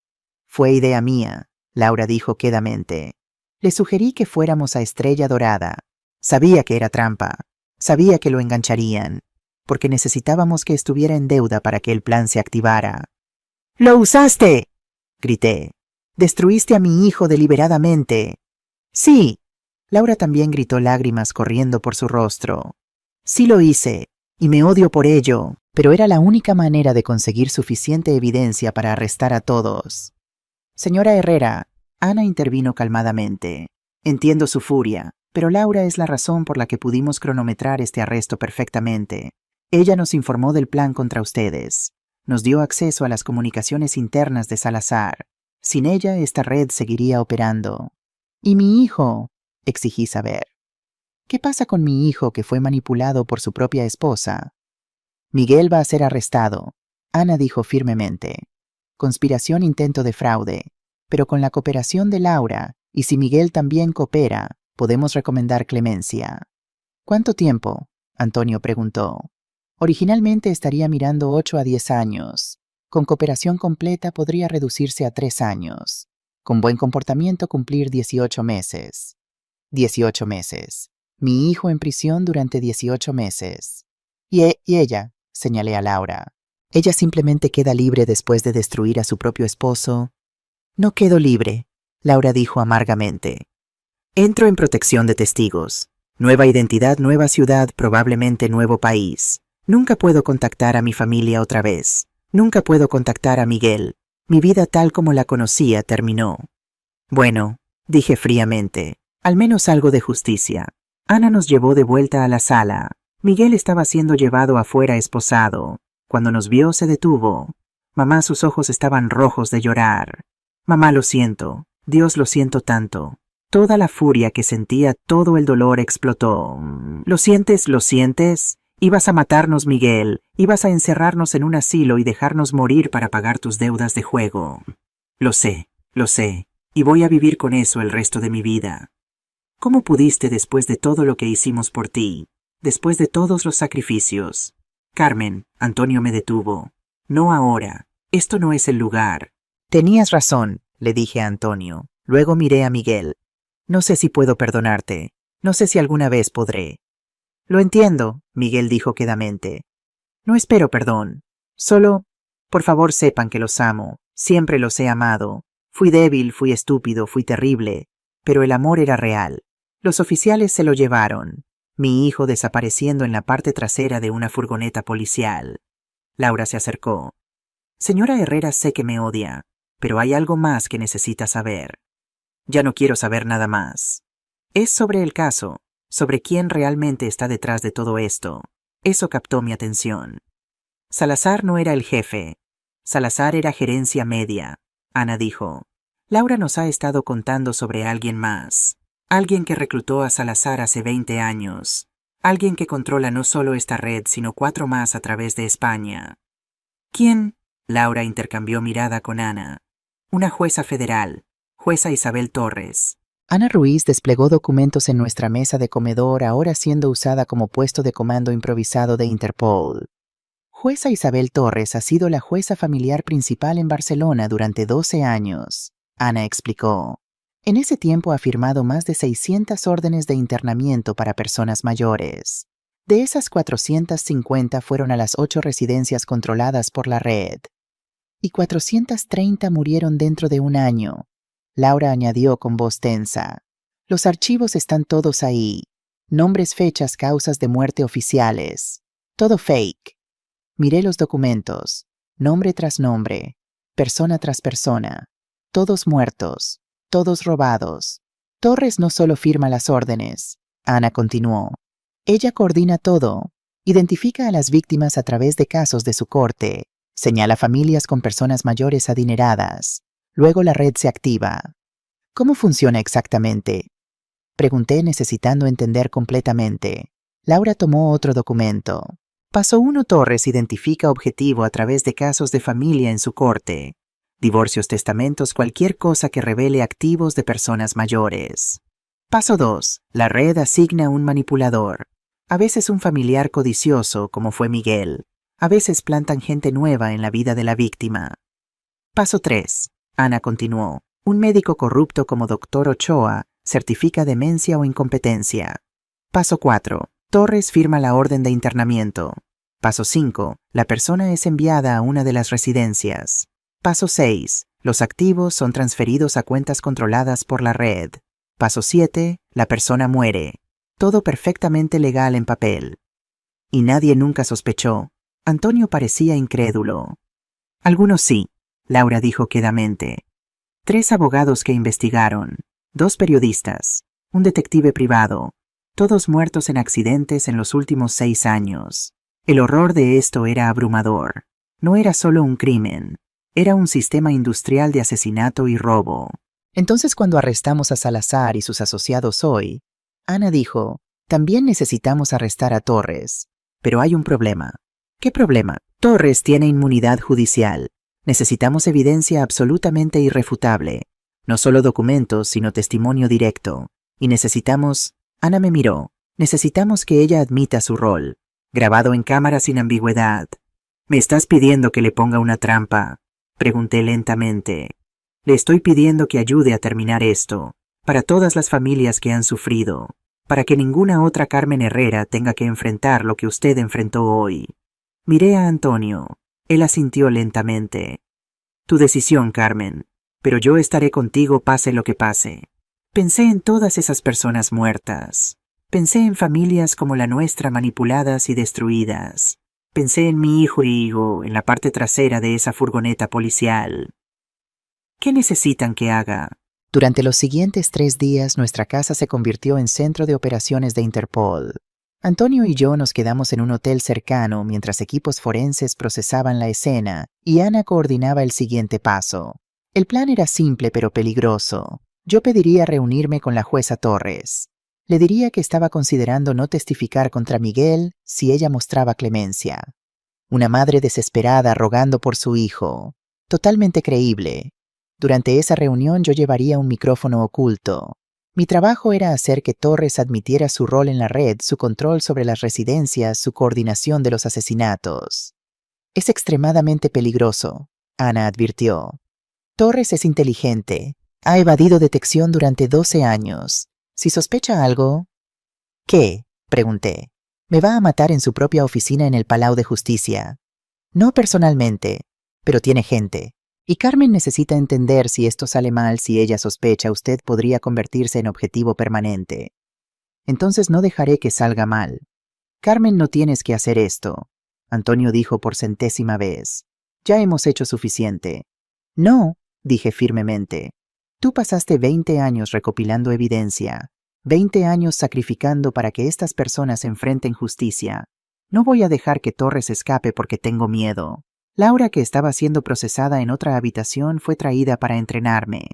fue idea mía, Laura dijo quedamente. Le sugerí que fuéramos a Estrella Dorada. Sabía que era trampa. Sabía que lo engancharían, porque necesitábamos que estuviera en deuda para que el plan se activara. ¡Lo usaste!, grité. Destruiste a mi hijo deliberadamente. Sí. Laura también gritó, lágrimas corriendo por su rostro. Sí lo hice, y me odio por ello, pero era la única manera de conseguir suficiente evidencia para arrestar a todos. Señora Herrera, Ana intervino calmadamente. Entiendo su furia, pero Laura es la razón por la que pudimos cronometrar este arresto perfectamente. Ella nos informó del plan contra ustedes. Nos dio acceso a las comunicaciones internas de Salazar. Sin ella, esta red seguiría operando. ¿Y mi hijo?, exigí saber. ¿Qué pasa con mi hijo que fue manipulado por su propia esposa? Miguel va a ser arrestado, Ana dijo firmemente. Conspiración, intento de fraude, pero con la cooperación de Laura, y si Miguel también coopera, podemos recomendar clemencia. ¿Cuánto tiempo?, Antonio preguntó. Originalmente estaría mirando 8 a 10 años. Con cooperación completa podría reducirse a 3 años. Con buen comportamiento cumplir 18 meses. 18 meses. Mi hijo en prisión durante 18 meses. Y ella, señalé a Laura. Ella simplemente queda libre después de destruir a su propio esposo. No quedo libre, Laura dijo amargamente. Entro en protección de testigos. Nueva identidad, nueva ciudad, probablemente nuevo país. Nunca puedo contactar a mi familia otra vez. Nunca puedo contactar a Miguel. Mi vida tal como la conocía terminó. Bueno, dije fríamente, al menos algo de justicia. Ana nos llevó de vuelta a la sala. Miguel estaba siendo llevado afuera esposado. Cuando nos vio se detuvo. Mamá, sus ojos estaban rojos de llorar. Mamá, lo siento. Dios, lo siento tanto. Toda la furia que sentía, todo el dolor explotó. ¿Lo sientes? ¿Lo sientes? Ibas a matarnos, Miguel. Ibas a encerrarnos en un asilo y dejarnos morir para pagar tus deudas de juego. Lo sé, y voy a vivir con eso el resto de mi vida. ¿Cómo pudiste después de todo lo que hicimos por ti? Después de todos los sacrificios. Carmen, Antonio me detuvo. No ahora. Esto no es el lugar. Tenías razón, le dije a Antonio. Luego miré a Miguel. No sé si puedo perdonarte. No sé si alguna vez podré. Lo entiendo, Miguel dijo quedamente. No espero perdón. Solo, por favor, sepan que los amo. Siempre los he amado. Fui débil, fui estúpido, fui terrible. Pero el amor era real. Los oficiales se lo llevaron. Mi hijo desapareciendo en la parte trasera de una furgoneta policial. Laura se acercó. Señora Herrera, sé que me odia, pero hay algo más que necesita saber. Ya no quiero saber nada más. Es sobre el caso, sobre quién realmente está detrás de todo esto. Eso captó mi atención. Salazar no era el jefe. Salazar era gerencia media, Ana dijo. Laura nos ha estado contando sobre alguien más. Alguien que reclutó a Salazar hace 20 años. Alguien que controla no solo esta red, sino 4 más a través de España. ¿Quién? Laura intercambió mirada con Ana. Una jueza federal, jueza Isabel Torres. Ana Ruiz desplegó documentos en nuestra mesa de comedor, ahora siendo usada como puesto de comando improvisado de Interpol. Jueza Isabel Torres ha sido la jueza familiar principal en Barcelona durante 12 años, Ana explicó. En ese tiempo ha firmado más de 600 órdenes de internamiento para personas mayores. De esas 450 fueron a las 8 residencias controladas por la red. Y 430 murieron dentro de un año. Laura añadió con voz tensa. Los archivos están todos ahí. Nombres, fechas, causas de muerte oficiales. Todo fake. Miré los documentos. Nombre tras nombre. Persona tras persona. Todos muertos. Todos robados. Torres no solo firma las órdenes. Ana continuó. Ella coordina todo. Identifica a las víctimas a través de casos de su corte. Señala familias con personas mayores adineradas. Luego la red se activa. ¿Cómo funciona exactamente? Pregunté necesitando entender completamente. Laura tomó otro documento. Paso 1. Torres identifica objetivo a través de casos de familia en su corte. Divorcios, testamentos, cualquier cosa que revele activos de personas mayores. Paso 2. La red asigna un manipulador. A veces un familiar codicioso, como fue Miguel. A veces plantan gente nueva en la vida de la víctima. Paso 3. Ana continuó. Un médico corrupto como Dr. Ochoa certifica demencia o incompetencia. Paso 4. Torres firma la orden de internamiento. Paso 5. La persona es enviada a una de las residencias. Paso 6. Los activos son transferidos a cuentas controladas por la red. Paso 7. La persona muere. Todo perfectamente legal en papel. Y nadie nunca sospechó. Antonio parecía incrédulo. Algunos sí, Laura dijo quedamente. 3 abogados que investigaron, 2 periodistas, un detective privado, todos muertos en accidentes en los últimos 6 años. El horror de esto era abrumador. No era solo un crimen, era un sistema industrial de asesinato y robo. Entonces, cuando arrestamos a Salazar y sus asociados hoy, Ana dijo, también necesitamos arrestar a Torres. Pero hay un problema. ¿Qué problema? Torres tiene inmunidad judicial. Necesitamos evidencia absolutamente irrefutable. No solo documentos, sino testimonio directo. Y necesitamos... Ana me miró. Necesitamos que ella admita su rol. Grabado en cámara sin ambigüedad. ¿Me estás pidiendo que le ponga una trampa? Pregunté lentamente. Le estoy pidiendo que ayude a terminar esto. Para todas las familias que han sufrido. Para que ninguna otra Carmen Herrera tenga que enfrentar lo que usted enfrentó hoy. Miré a Antonio. Él asintió lentamente. Tu decisión, Carmen. Pero yo estaré contigo pase lo que pase. Pensé en todas esas personas muertas. Pensé en familias como la nuestra manipuladas y destruidas. Pensé en mi hijo y Higo en la parte trasera de esa furgoneta policial. ¿Qué necesitan que haga? Durante los siguientes 3 días, nuestra casa se convirtió en centro de operaciones de Interpol. Antonio y yo nos quedamos en un hotel cercano mientras equipos forenses procesaban la escena y Ana coordinaba el siguiente paso. El plan era simple pero peligroso. Yo pediría reunirme con la jueza Torres. Le diría que estaba considerando no testificar contra Miguel si ella mostraba clemencia. Una madre desesperada rogando por su hijo. Totalmente creíble. Durante esa reunión yo llevaría un micrófono oculto. Mi trabajo era hacer que Torres admitiera su rol en la red, su control sobre las residencias, su coordinación de los asesinatos. Es extremadamente peligroso, Ana advirtió. Torres es inteligente. Ha evadido detección durante 12 años. Si sospecha algo... ¿Qué? Pregunté. Me va a matar en su propia oficina en el Palau de Justicia. No personalmente, pero tiene gente. Y Carmen necesita entender si esto sale mal, si ella sospecha, usted podría convertirse en objetivo permanente. Entonces no dejaré que salga mal. Carmen, no tienes que hacer esto, Antonio dijo por 100ª vez. Ya hemos hecho suficiente. No, dije firmemente. Tú pasaste 20 años recopilando evidencia, 20 años sacrificando para que estas personas enfrenten justicia. No voy a dejar que Torres escape porque tengo miedo. Laura, que estaba siendo procesada en otra habitación, fue traída para entrenarme.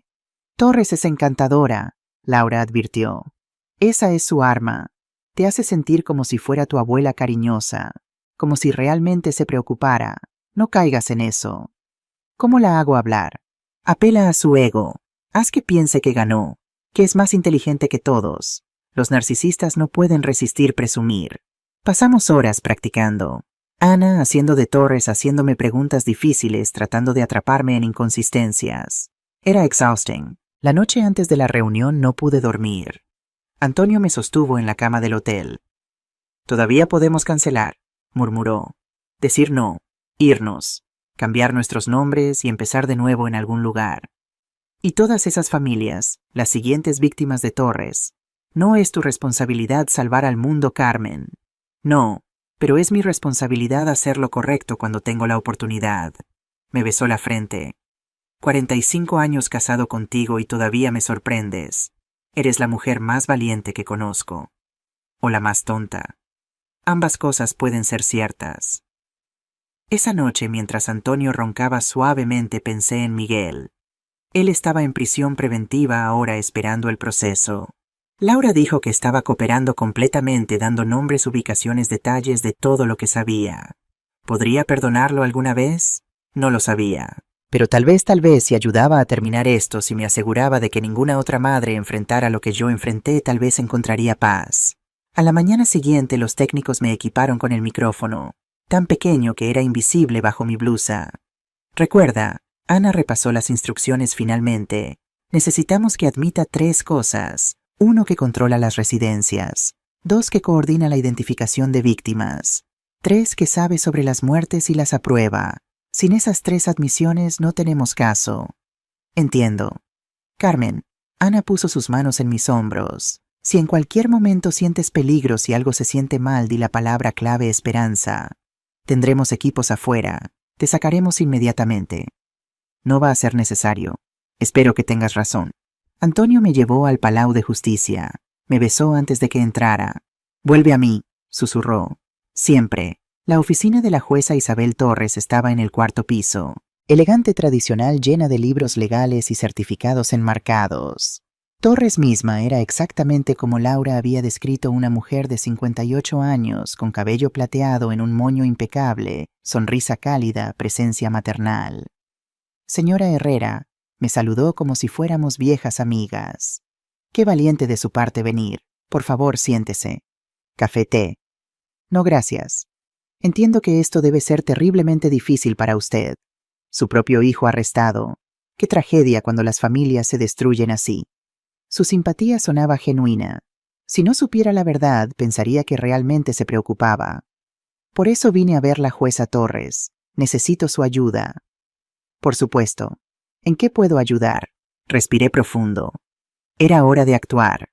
Torres es encantadora, Laura advirtió. Esa es su arma. Te hace sentir como si fuera tu abuela cariñosa, como si realmente se preocupara. No caigas en eso. ¿Cómo la hago hablar? Apela a su ego. Haz que piense que ganó, que es más inteligente que todos. Los narcisistas no pueden resistir presumir. Pasamos horas practicando. Ana haciendo de Torres, haciéndome preguntas difíciles, tratando de atraparme en inconsistencias. Era exhausting. La noche antes de la reunión no pude dormir. Antonio me sostuvo en la cama del hotel. Todavía podemos cancelar, murmuró. Decir no, irnos, cambiar nuestros nombres y empezar de nuevo en algún lugar. Y todas esas familias, las siguientes víctimas de Torres. No es tu responsabilidad salvar al mundo, Carmen. No. Pero es mi responsabilidad hacer lo correcto cuando tengo la oportunidad. Me besó la frente. 45 años casado contigo y todavía me sorprendes. Eres la mujer más valiente que conozco. O la más tonta. Ambas cosas pueden ser ciertas. Esa noche, mientras Antonio roncaba suavemente, pensé en Miguel. Él estaba en prisión preventiva ahora esperando el proceso. Laura dijo que estaba cooperando completamente, dando nombres, ubicaciones, detalles de todo lo que sabía. ¿Podría perdonarlo alguna vez? No lo sabía. Pero tal vez si ayudaba a terminar esto, si me aseguraba de que ninguna otra madre enfrentara lo que yo enfrenté, tal vez encontraría paz. A la mañana siguiente los técnicos me equiparon con el micrófono, tan pequeño que era invisible bajo mi blusa. Recuerda, Ana repasó las instrucciones finalmente. Necesitamos que admita 3 cosas. 1, que controla las residencias. 2, que coordina la identificación de víctimas. 3, que sabe sobre las muertes y las aprueba. Sin esas 3 admisiones no tenemos caso. Entiendo. Carmen, Ana puso sus manos en mis hombros. Si en cualquier momento sientes peligro, si algo se siente mal, di la palabra clave esperanza. Tendremos equipos afuera. Te sacaremos inmediatamente. No va a ser necesario. Espero que tengas razón. Antonio me llevó al Palau de Justicia. Me besó antes de que entrara. Vuelve a mí, susurró. Siempre. La oficina de la jueza Isabel Torres estaba en el 4º piso. Elegante, tradicional, llena de libros legales y certificados enmarcados. Torres misma era exactamente como Laura había descrito, una mujer de 58 años, con cabello plateado en un moño impecable, sonrisa cálida, presencia maternal. Señora Herrera, me saludó como si fuéramos viejas amigas. Qué valiente de su parte venir. Por favor, siéntese. Café, té. No, gracias. Entiendo que esto debe ser terriblemente difícil para usted. Su propio hijo arrestado. Qué tragedia cuando las familias se destruyen así. Su simpatía sonaba genuina. Si no supiera la verdad, pensaría que realmente se preocupaba. Por eso vine a ver la jueza Torres. Necesito su ayuda. Por supuesto. ¿En qué puedo ayudar? Respiré profundo. Era hora de actuar.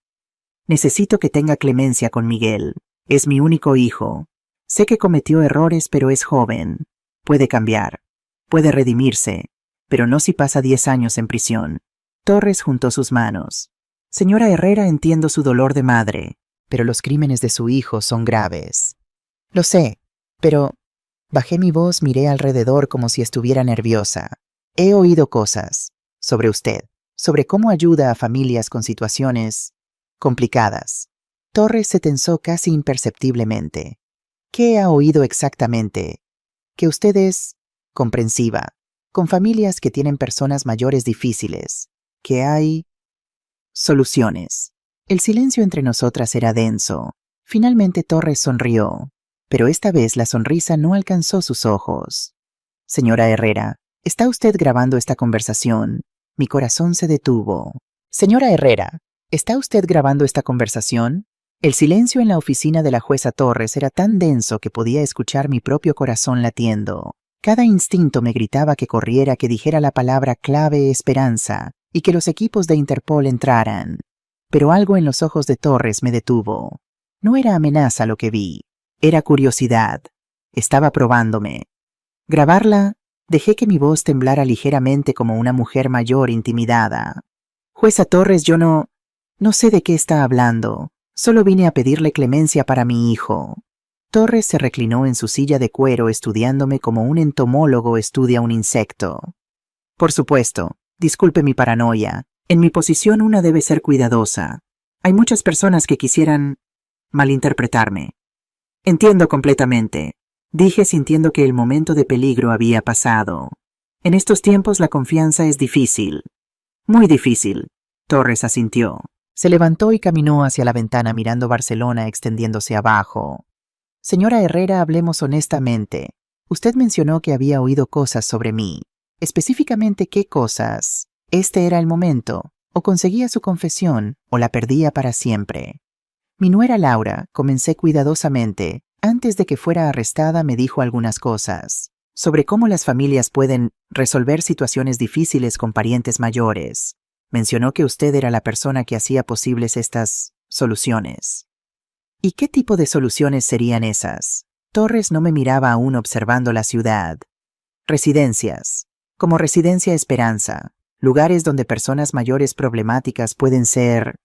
Necesito que tenga clemencia con Miguel. Es mi único hijo. Sé que cometió errores, pero es joven. Puede cambiar. Puede redimirse. Pero no si pasa 10 años en prisión. Torres juntó sus manos. Señora Herrera, entiendo su dolor de madre, pero los crímenes de su hijo son graves. Lo sé, pero... Bajé mi voz, miré alrededor como si estuviera nerviosa. He oído cosas sobre usted, sobre cómo ayuda a familias con situaciones complicadas. Torres se tensó casi imperceptiblemente. ¿Qué ha oído exactamente? Que usted es comprensiva, con familias que tienen personas mayores difíciles, que hay soluciones. El silencio entre nosotras era denso. Finalmente Torres sonrió, pero esta vez la sonrisa no alcanzó sus ojos. Señora Herrera, ¿está usted grabando esta conversación? Mi corazón se detuvo. Señora Herrera, ¿está usted grabando esta conversación? El silencio en la oficina de la jueza Torres era tan denso que podía escuchar mi propio corazón latiendo. Cada instinto me gritaba que corriera, que dijera la palabra clave esperanza, y que los equipos de Interpol entraran. Pero algo en los ojos de Torres me detuvo. No era amenaza lo que vi, era curiosidad. Estaba probándome. Grabarla, dejé que mi voz temblara ligeramente como una mujer mayor intimidada. Jueza Torres, yo no sé de qué está hablando. Solo vine a pedirle clemencia para mi hijo. Torres se reclinó en su silla de cuero estudiándome como un entomólogo estudia un insecto. Por supuesto. Disculpe mi paranoia. En mi posición una debe ser cuidadosa. Hay muchas personas que quisieran malinterpretarme. Entiendo completamente, dije sintiendo que el momento de peligro había pasado. En estos tiempos la confianza es difícil. Muy difícil. Torres asintió. Se levantó y caminó hacia la ventana mirando Barcelona extendiéndose abajo. Señora Herrera, hablemos honestamente. Usted mencionó que había oído cosas sobre mí. Específicamente, ¿qué cosas? Este era el momento. O conseguía su confesión, o la perdía para siempre. Mi nuera Laura, comencé cuidadosamente. Antes de que fuera arrestada me dijo algunas cosas. Sobre cómo las familias pueden resolver situaciones difíciles con parientes mayores. Mencionó que usted era la persona que hacía posibles estas soluciones. ¿Y qué tipo de soluciones serían esas? Torres no me miraba aún observando la ciudad. Residencias. Como Residencia Esperanza, lugares donde personas mayores problemáticas pueden ser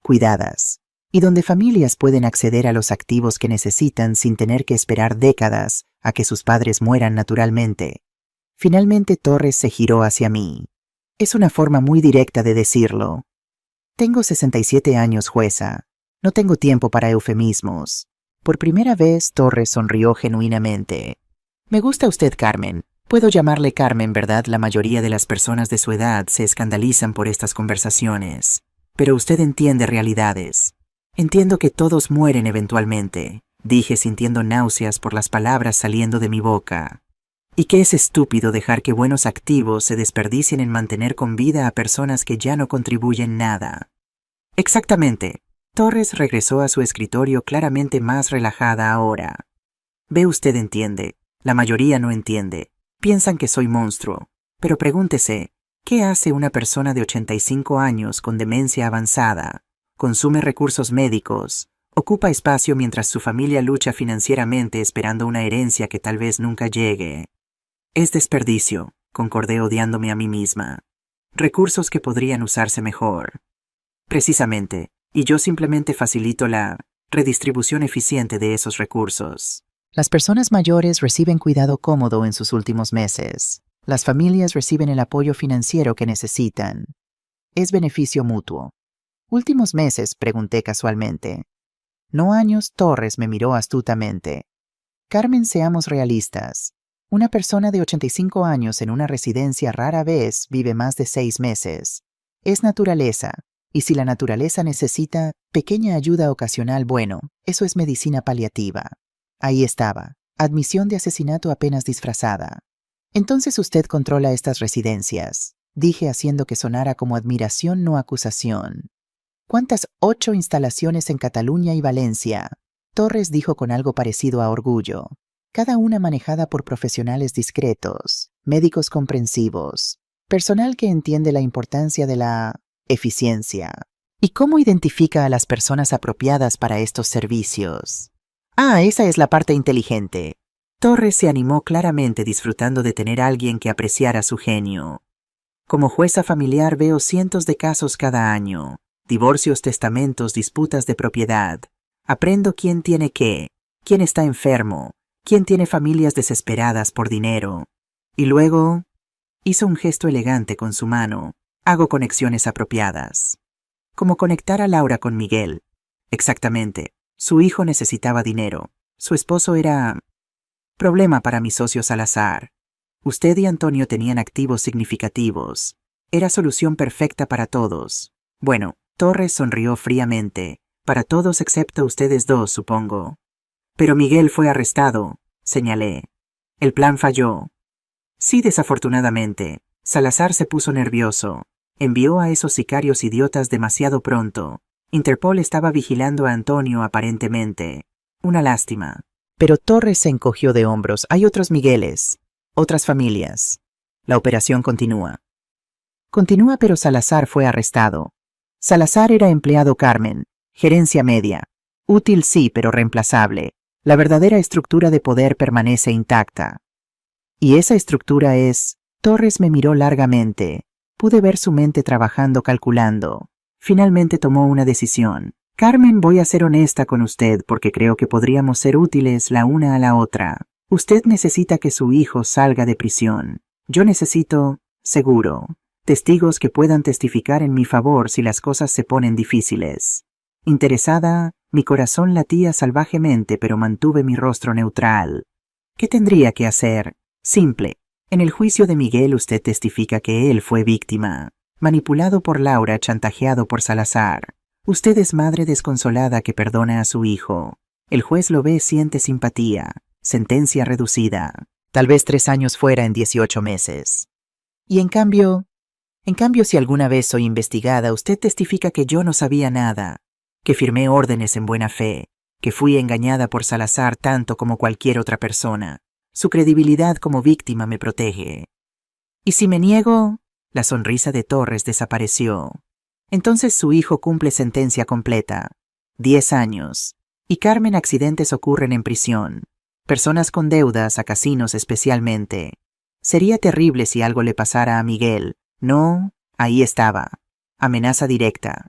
cuidadas y donde familias pueden acceder a los activos que necesitan sin tener que esperar décadas a que sus padres mueran naturalmente. Finalmente Torres se giró hacia mí. Es una forma muy directa de decirlo. Tengo 67 años, jueza. No tengo tiempo para eufemismos. Por primera vez Torres sonrió genuinamente. Me gusta usted, Carmen. Puedo llamarle Carmen, ¿verdad? La mayoría de las personas de su edad se escandalizan por estas conversaciones. Pero usted entiende realidades. Entiendo que todos mueren eventualmente, dije sintiendo náuseas por las palabras saliendo de mi boca. Y que es estúpido dejar que buenos activos se desperdicien en mantener con vida a personas que ya no contribuyen nada. Exactamente. Torres regresó a su escritorio claramente más relajada ahora. Ve, usted entiende. La mayoría no entiende. Piensan que soy monstruo. Pero pregúntese, ¿qué hace una persona de 85 años con demencia avanzada? Consume recursos médicos, ocupa espacio mientras su familia lucha financieramente esperando una herencia que tal vez nunca llegue. Es desperdicio, concordé odiándome a mí misma. Recursos que podrían usarse mejor. Precisamente, y yo simplemente facilito la redistribución eficiente de esos recursos. Las personas mayores reciben cuidado cómodo en sus últimos meses. Las familias reciben el apoyo financiero que necesitan. Es beneficio mutuo. ¿Últimos meses?, pregunté casualmente. No años. Torres me miró astutamente. Carmen, seamos realistas. Una persona de 85 años en una residencia rara vez vive más de 6 meses. Es naturaleza, y si la naturaleza necesita pequeña ayuda ocasional, bueno, eso es medicina paliativa. Ahí estaba, admisión de asesinato apenas disfrazada. Entonces usted controla estas residencias, dije haciendo que sonara como admiración, no acusación. ¿Cuántas? 8 instalaciones en Cataluña y Valencia. Torres dijo con algo parecido a orgullo. Cada una manejada por profesionales discretos, médicos comprensivos, personal que entiende la importancia de la eficiencia. ¿Y cómo identifica a las personas apropiadas para estos servicios? Ah, esa es la parte inteligente. Torres se animó claramente disfrutando de tener a alguien que apreciara su genio. Como jueza familiar veo cientos de casos cada año. Divorcios, testamentos, disputas de propiedad. Aprendo quién tiene qué, quién está enfermo, quién tiene familias desesperadas por dinero. Y luego, hizo un gesto elegante con su mano, hago conexiones apropiadas. Como conectar a Laura con Miguel. Exactamente, su hijo necesitaba dinero, su esposo era problema para mi socio Salazar. Usted y Antonio tenían activos significativos. Era solución perfecta para todos. Bueno, Torres sonrió fríamente. Para todos excepto ustedes dos, supongo. Pero Miguel fue arrestado, señalé. El plan falló. Sí, desafortunadamente. Salazar se puso nervioso. Envió a esos sicarios idiotas demasiado pronto. Interpol estaba vigilando a Antonio aparentemente. Una lástima. Pero Torres se encogió de hombros. Hay otros Migueles, otras familias. La operación continúa. Continúa, pero Salazar fue arrestado. Salazar era empleado Carmen, gerencia media. Útil sí, pero reemplazable. La verdadera estructura de poder permanece intacta. Y esa estructura es... Torres me miró largamente. Pude ver su mente trabajando, calculando. Finalmente tomó una decisión. Carmen, voy a ser honesta con usted porque creo que podríamos ser útiles la una a la otra. Usted necesita que su hijo salga de prisión. Yo necesito, seguro, testigos que puedan testificar en mi favor si las cosas se ponen difíciles. Interesada, mi corazón latía salvajemente, pero mantuve mi rostro neutral. ¿Qué tendría que hacer? Simple. En el juicio de Miguel usted testifica que él fue víctima, manipulado por Laura, chantajeado por Salazar. Usted es madre desconsolada que perdona a su hijo. El juez lo ve, siente simpatía. Sentencia reducida. Tal vez 3 años fuera en 18 meses. Y en cambio, si alguna vez soy investigada, usted testifica que yo no sabía nada, que firmé órdenes en buena fe, que fui engañada por Salazar tanto como cualquier otra persona. Su credibilidad como víctima me protege. ¿Y si me niego? La sonrisa de Torres desapareció. Entonces su hijo cumple sentencia completa. 10 años. Y Carmen, accidentes ocurren en prisión. Personas con deudas, a casinos especialmente. Sería terrible si algo le pasara a Miguel. No, ahí estaba. Amenaza directa.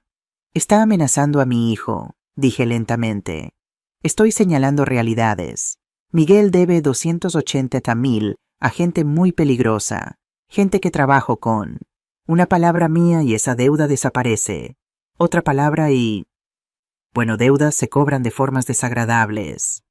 Está amenazando a mi hijo, dije lentamente. Estoy señalando realidades. Miguel debe 280.000 a gente muy peligrosa, gente que trabajo con. Una palabra mía y esa deuda desaparece. Otra palabra y... Bueno, deudas se cobran de formas desagradables.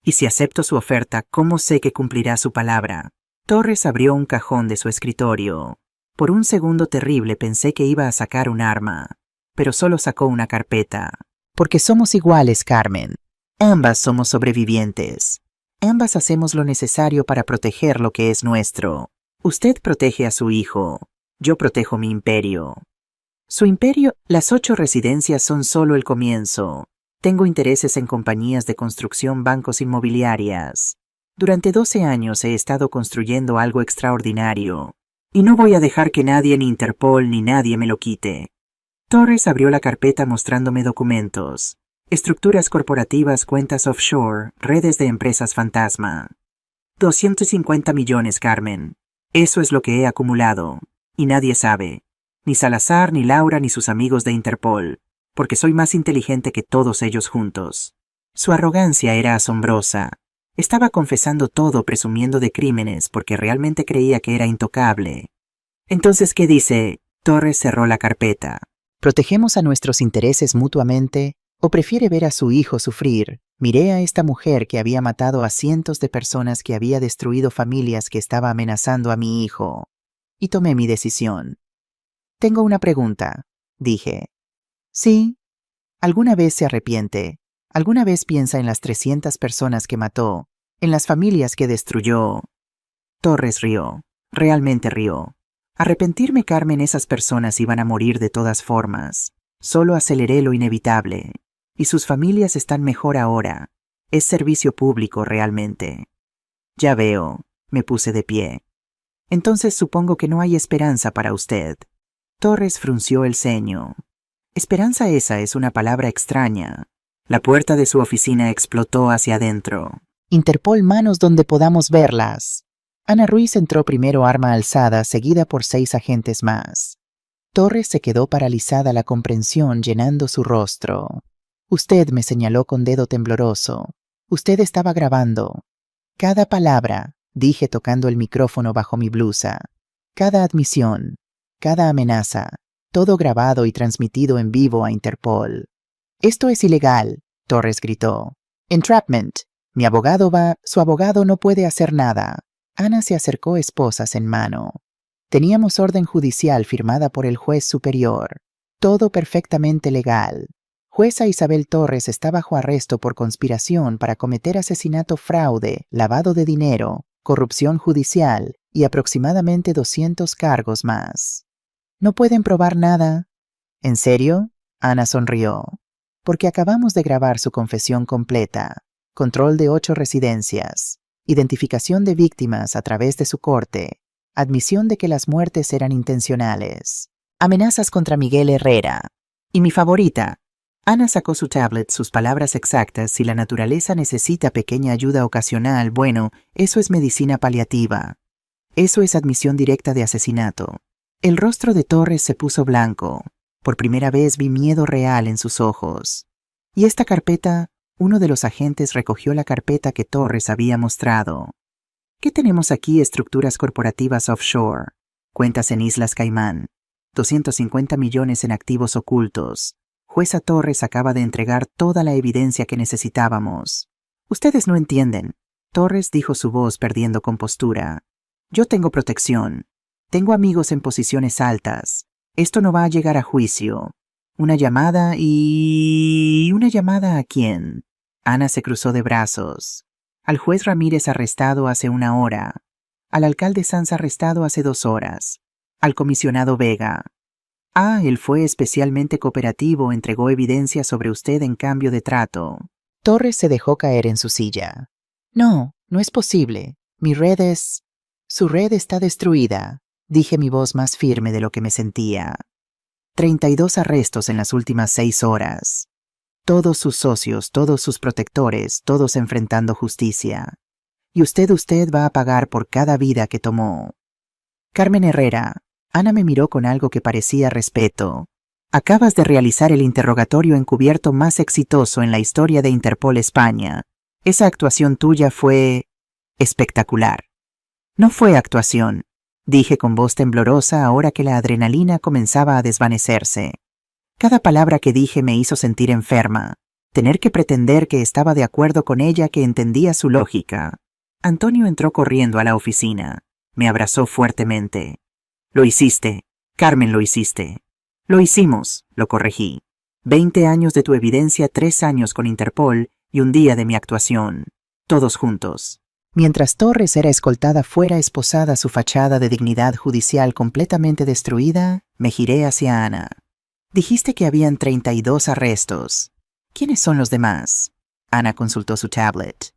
Y si acepto su oferta, ¿cómo sé que cumplirá su palabra? Torres abrió un cajón de su escritorio. Por un segundo terrible pensé que iba a sacar un arma, pero solo sacó una carpeta. Porque somos iguales, Carmen. Ambas somos sobrevivientes. Ambas hacemos lo necesario para proteger lo que es nuestro. Usted protege a su hijo. Yo protejo mi imperio. Su imperio, las 8 residencias son solo el comienzo. Tengo intereses en compañías de construcción, bancos, inmobiliarias. Durante 12 años he estado construyendo algo extraordinario. Y no voy a dejar que nadie, ni Interpol, ni nadie me lo quite. Torres abrió la carpeta mostrándome documentos. Estructuras corporativas, cuentas offshore, redes de empresas fantasma. 250 millones, Carmen. Eso es lo que he acumulado. Y nadie sabe. Ni Salazar, ni Laura, ni sus amigos de Interpol. Porque soy más inteligente que todos ellos juntos. Su arrogancia era asombrosa. Estaba confesando todo presumiendo de crímenes porque realmente creía que era intocable. Entonces, ¿qué dice? Torres cerró la carpeta. ¿Protegemos a nuestros intereses mutuamente o prefiere ver a su hijo sufrir? Miré a esta mujer que había matado a cientos de personas, que había destruido familias, que estaba amenazando a mi hijo. Y tomé mi decisión. Tengo una pregunta, dije. Sí. ¿Alguna vez se arrepiente? ¿Alguna vez piensa en las 300 personas que mató? ¿En las familias que destruyó? Torres rió. Realmente rió. Arrepentirme, Carmen, esas personas iban a morir de todas formas. Solo aceleré lo inevitable. Y sus familias están mejor ahora. Es servicio público realmente. Ya veo. Me puse de pie. Entonces supongo que no hay esperanza para usted. Torres frunció el ceño. Esperanza, esa es una palabra extraña. La puerta de su oficina explotó hacia adentro. Interpol, manos donde podamos verlas. Ana Ruiz entró primero, arma alzada, seguida por 6 agentes más. Torres se quedó paralizada, la comprensión llenando su rostro. Usted, me señaló con dedo tembloroso. Usted estaba grabando. Cada palabra, dije tocando el micrófono bajo mi blusa. Cada admisión, cada amenaza, todo grabado y transmitido en vivo a Interpol. Esto es ilegal, Torres gritó. Entrapment. Mi abogado va, su abogado no puede hacer nada. Ana se acercó, esposas en mano. Teníamos orden judicial firmada por el juez superior. Todo perfectamente legal. Jueza Isabel Torres está bajo arresto por conspiración para cometer asesinato, fraude, lavado de dinero, corrupción judicial y aproximadamente 200 cargos más. ¿No pueden probar nada? ¿En serio? Ana sonrió. Porque acabamos de grabar su confesión completa. Control de 8 residencias. Identificación de víctimas a través de su corte. Admisión de que las muertes eran intencionales. Amenazas contra Miguel Herrera. Y mi favorita. Ana sacó su tablet, sus palabras exactas: si la naturaleza necesita pequeña ayuda ocasional, bueno, eso es medicina paliativa. Eso es admisión directa de asesinato. El rostro de Torres se puso blanco. Por primera vez vi miedo real en sus ojos. ¿Y esta carpeta? Uno de los agentes recogió la carpeta que Torres había mostrado. ¿Qué tenemos aquí? Estructuras corporativas offshore, cuentas en Islas Caimán, 250 millones en activos ocultos. Jueza Torres acaba de entregar toda la evidencia que necesitábamos. Ustedes no entienden. Torres dijo, su voz perdiendo compostura. Yo tengo protección. Tengo amigos en posiciones altas. Esto no va a llegar a juicio. Una llamada y... ¿Una llamada a quién? Ana se cruzó de brazos. Al juez Ramírez, arrestado hace 1 hora. Al alcalde Sanz, arrestado hace 2 horas. Al comisionado Vega. Ah, él fue especialmente cooperativo, entregó evidencia sobre usted en cambio de trato. Torres se dejó caer en su silla. No, no es posible. Mi red es... Su red está destruida, dije, mi voz más firme de lo que me sentía. 32 arrestos en las últimas 6 horas. Todos sus socios, todos sus protectores, todos enfrentando justicia. Y usted va a pagar por cada vida que tomó. Carmen Herrera. Ana me miró con algo que parecía respeto. Acabas de realizar el interrogatorio encubierto más exitoso en la historia de Interpol España. Esa actuación tuya fue... espectacular. No fue actuación, dije con voz temblorosa ahora que la adrenalina comenzaba a desvanecerse. Cada palabra que dije me hizo sentir enferma. Tener que pretender que estaba de acuerdo con ella, que entendía su lógica. Antonio entró corriendo a la oficina. Me abrazó fuertemente. Lo hiciste. Carmen, lo hiciste. Lo hicimos, lo corregí. 20 años de tu evidencia, 3 años con Interpol y un día de mi actuación. Todos juntos. Mientras Torres era escoltada fuera esposada su fachada de dignidad judicial completamente destruida, me giré hacia Ana. Dijiste que habían 32 arrestos. ¿Quiénes son los demás? Ana consultó su tablet.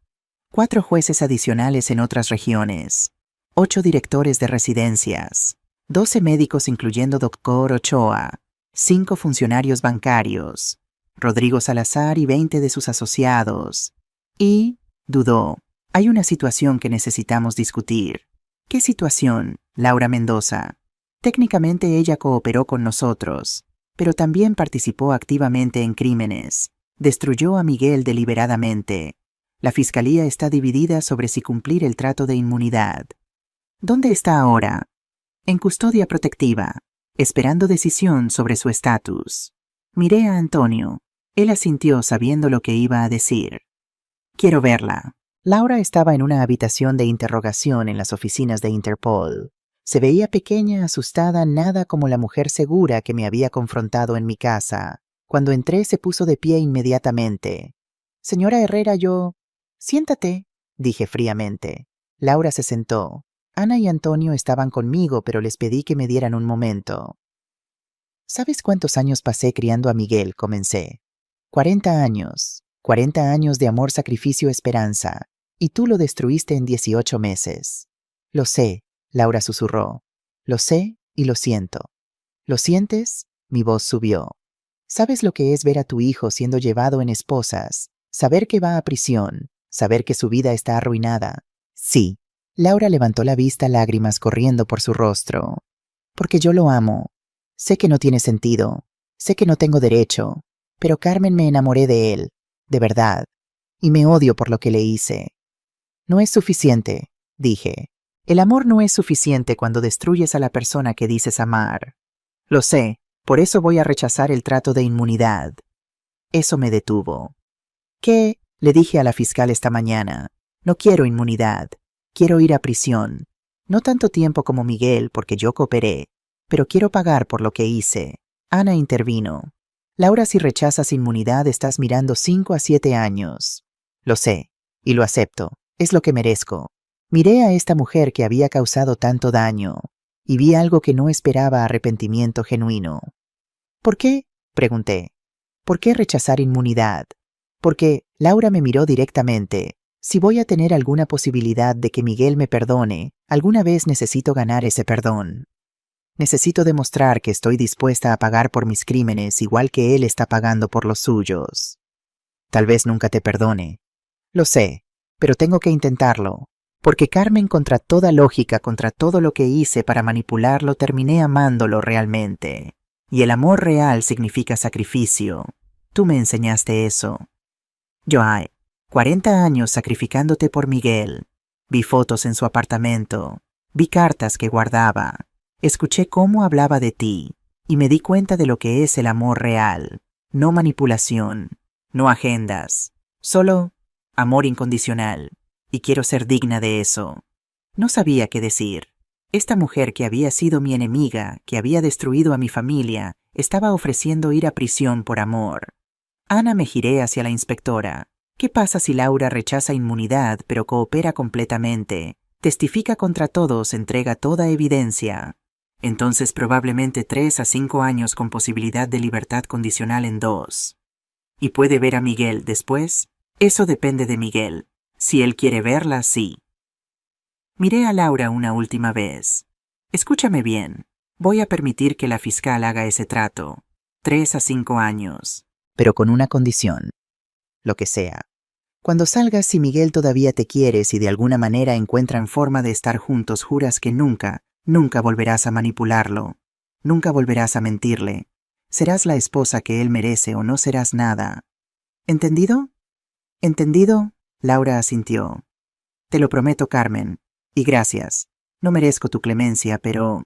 4 jueces adicionales en otras regiones. 8 directores de residencias. 12 médicos incluyendo Dr. Ochoa. 5 funcionarios bancarios. Rodrigo Salazar y 20 de sus asociados. Y, dudó, hay una situación que necesitamos discutir. ¿Qué situación, Laura Mendoza? Técnicamente ella cooperó con nosotros, pero también participó activamente en crímenes. Destruyó a Miguel deliberadamente. La fiscalía está dividida sobre si cumplir el trato de inmunidad. ¿Dónde está ahora? En custodia protectiva, esperando decisión sobre su estatus. Miré a Antonio. Él asintió sabiendo lo que iba a decir. Quiero verla. Laura estaba en una habitación de interrogación en las oficinas de Interpol. Se veía pequeña, asustada, nada como la mujer segura que me había confrontado en mi casa. Cuando entré se puso de pie inmediatamente. Señora Herrera, yo... Siéntate, dije fríamente. Laura se sentó. Ana y Antonio estaban conmigo, pero les pedí que me dieran un momento. ¿Sabes cuántos años pasé criando a Miguel? Comencé. 40 años. 40 años de amor, sacrificio, esperanza. Y tú lo destruiste en 18 meses. Lo sé, Laura susurró. Lo sé y lo siento. ¿Lo sientes? Mi voz subió. ¿Sabes lo que es ver a tu hijo siendo llevado en esposas? Saber que va a prisión. Saber que su vida está arruinada. Sí. Laura levantó la vista, lágrimas corriendo por su rostro. Porque yo lo amo. Sé que no tiene sentido. Sé que no tengo derecho. Pero Carmen, me enamoré de él. De verdad. Y me odio por lo que le hice. No es suficiente, dije. El amor no es suficiente cuando destruyes a la persona que dices amar. Lo sé, por eso voy a rechazar el trato de inmunidad. Eso me detuvo. ¿Qué? Le dije a la fiscal esta mañana. No quiero inmunidad. Quiero ir a prisión. No tanto tiempo como Miguel, porque yo cooperé, pero quiero pagar por lo que hice. Ana intervino. Laura, si rechazas inmunidad estás mirando 5 a 7 años. Lo sé, y lo acepto. Es lo que merezco. Miré a esta mujer que había causado tanto daño, y vi algo que no esperaba: arrepentimiento genuino. ¿Por qué? Pregunté. ¿Por qué rechazar inmunidad? Porque, Laura me miró directamente. Si voy a tener alguna posibilidad de que Miguel me perdone, alguna vez necesito ganar ese perdón. Necesito demostrar que estoy dispuesta a pagar por mis crímenes igual que él está pagando por los suyos. Tal vez nunca te perdone. Lo sé, pero tengo que intentarlo. Porque Carmen, contra toda lógica, contra todo lo que hice para manipularlo, terminé amándolo realmente. Y el amor real significa sacrificio. Tú me enseñaste eso. Joai, 40 años sacrificándote por Miguel. Vi fotos en su apartamento. Vi cartas que guardaba. Escuché cómo hablaba de ti. Y me di cuenta de lo que es el amor real. No manipulación. No agendas. Solo amor incondicional. Y quiero ser digna de eso. No sabía qué decir. Esta mujer que había sido mi enemiga, que había destruido a mi familia, estaba ofreciendo ir a prisión por amor. Ana, me giré hacia la inspectora. ¿Qué pasa si Laura rechaza inmunidad pero coopera completamente? Testifica contra todos, entrega toda evidencia. Entonces probablemente 3 a 5 años con posibilidad de libertad condicional en 2. ¿Y puede ver a Miguel después? Eso depende de Miguel. Si él quiere verla, sí. Miré a Laura una última vez. Escúchame bien. Voy a permitir que la fiscal haga ese trato. 3 a 5 años. Pero con una condición. Lo que sea. Cuando salgas, si Miguel todavía te quiere, si de alguna manera encuentran forma de estar juntos, juras que nunca, nunca volverás a manipularlo. Nunca volverás a mentirle. Serás la esposa que él merece o no serás nada. ¿Entendido? ¿Entendido? Laura asintió. Te lo prometo, Carmen. Y gracias. No merezco tu clemencia, pero...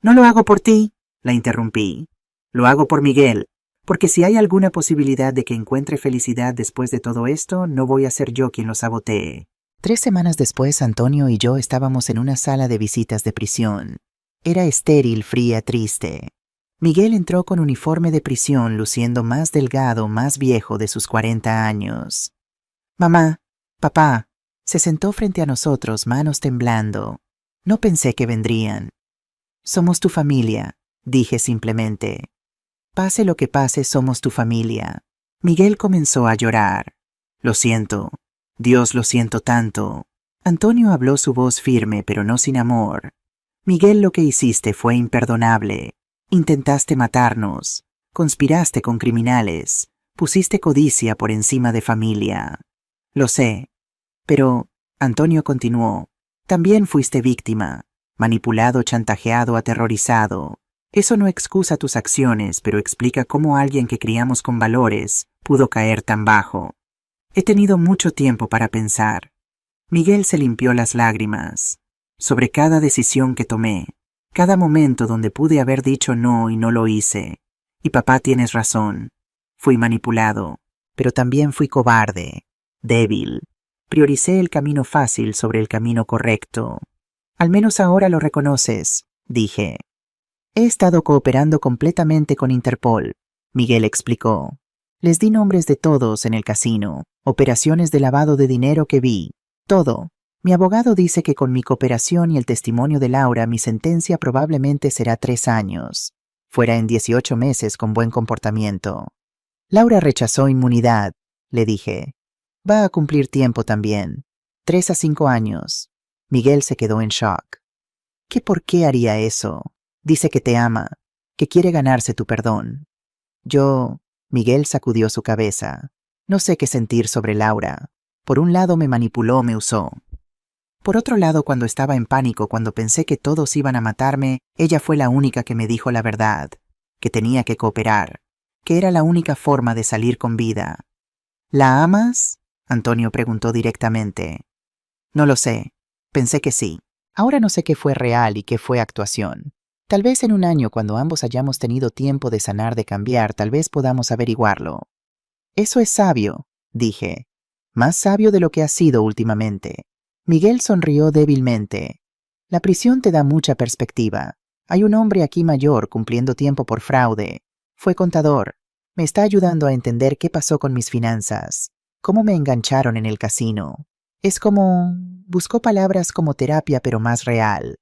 No lo hago por ti, la interrumpí. Lo hago por Miguel. Porque si hay alguna posibilidad de que encuentre felicidad después de todo esto, no voy a ser yo quien lo sabotee. 3 semanas después, Antonio y yo estábamos en una sala de visitas de prisión. Era estéril, fría, triste. Miguel entró con uniforme de prisión, luciendo más delgado, más viejo de sus 40 años. Mamá, papá, se sentó frente a nosotros, manos temblando. No pensé que vendrían. Somos tu familia, dije simplemente. Pase lo que pase, somos tu familia. Miguel comenzó a llorar. Lo siento. Dios, lo siento tanto. Antonio habló su voz firme, pero no sin amor. Miguel, lo que hiciste fue imperdonable. Intentaste matarnos. Conspiraste con criminales. Pusiste codicia por encima de familia. Lo sé. Pero, Antonio continuó, también fuiste víctima. Manipulado, chantajeado, aterrorizado. Eso no excusa tus acciones, pero explica cómo alguien que criamos con valores pudo caer tan bajo. He tenido mucho tiempo para pensar. Miguel se limpió las lágrimas. Sobre cada decisión que tomé, cada momento donde pude haber dicho no y no lo hice. Y papá, tienes razón. Fui manipulado, pero también fui cobarde, débil. Prioricé el camino fácil sobre el camino correcto. Al menos ahora lo reconoces, dije. He estado cooperando completamente con Interpol, Miguel explicó. Les di nombres de todos en el casino, operaciones de lavado de dinero que vi, todo. Mi abogado dice que con mi cooperación y el testimonio de Laura mi sentencia probablemente será 3 años. Fuera en 18 meses con buen comportamiento. Laura rechazó inmunidad, le dije. Va a cumplir tiempo también. 3 a 5 años. Miguel se quedó en shock. ¿Por qué haría eso? Dice que te ama, que quiere ganarse tu perdón. Miguel sacudió su cabeza. No sé qué sentir sobre Laura. Por un lado me manipuló, me usó. Por otro lado, cuando estaba en pánico, cuando pensé que todos iban a matarme, ella fue la única que me dijo la verdad, que tenía que cooperar, que era la única forma de salir con vida. ¿La amas? Antonio preguntó directamente. No lo sé. Pensé que sí. Ahora no sé qué fue real y qué fue actuación. Tal vez en un año, cuando ambos hayamos tenido tiempo de sanar, de cambiar, tal vez podamos averiguarlo. Eso es sabio, dije. Más sabio de lo que has sido últimamente. Miguel sonrió débilmente. La prisión te da mucha perspectiva. Hay un hombre aquí mayor cumpliendo tiempo por fraude. Fue contador. Me está ayudando a entender qué pasó con mis finanzas. Cómo me engancharon en el casino. Es como... Buscó palabras como terapia, pero más real.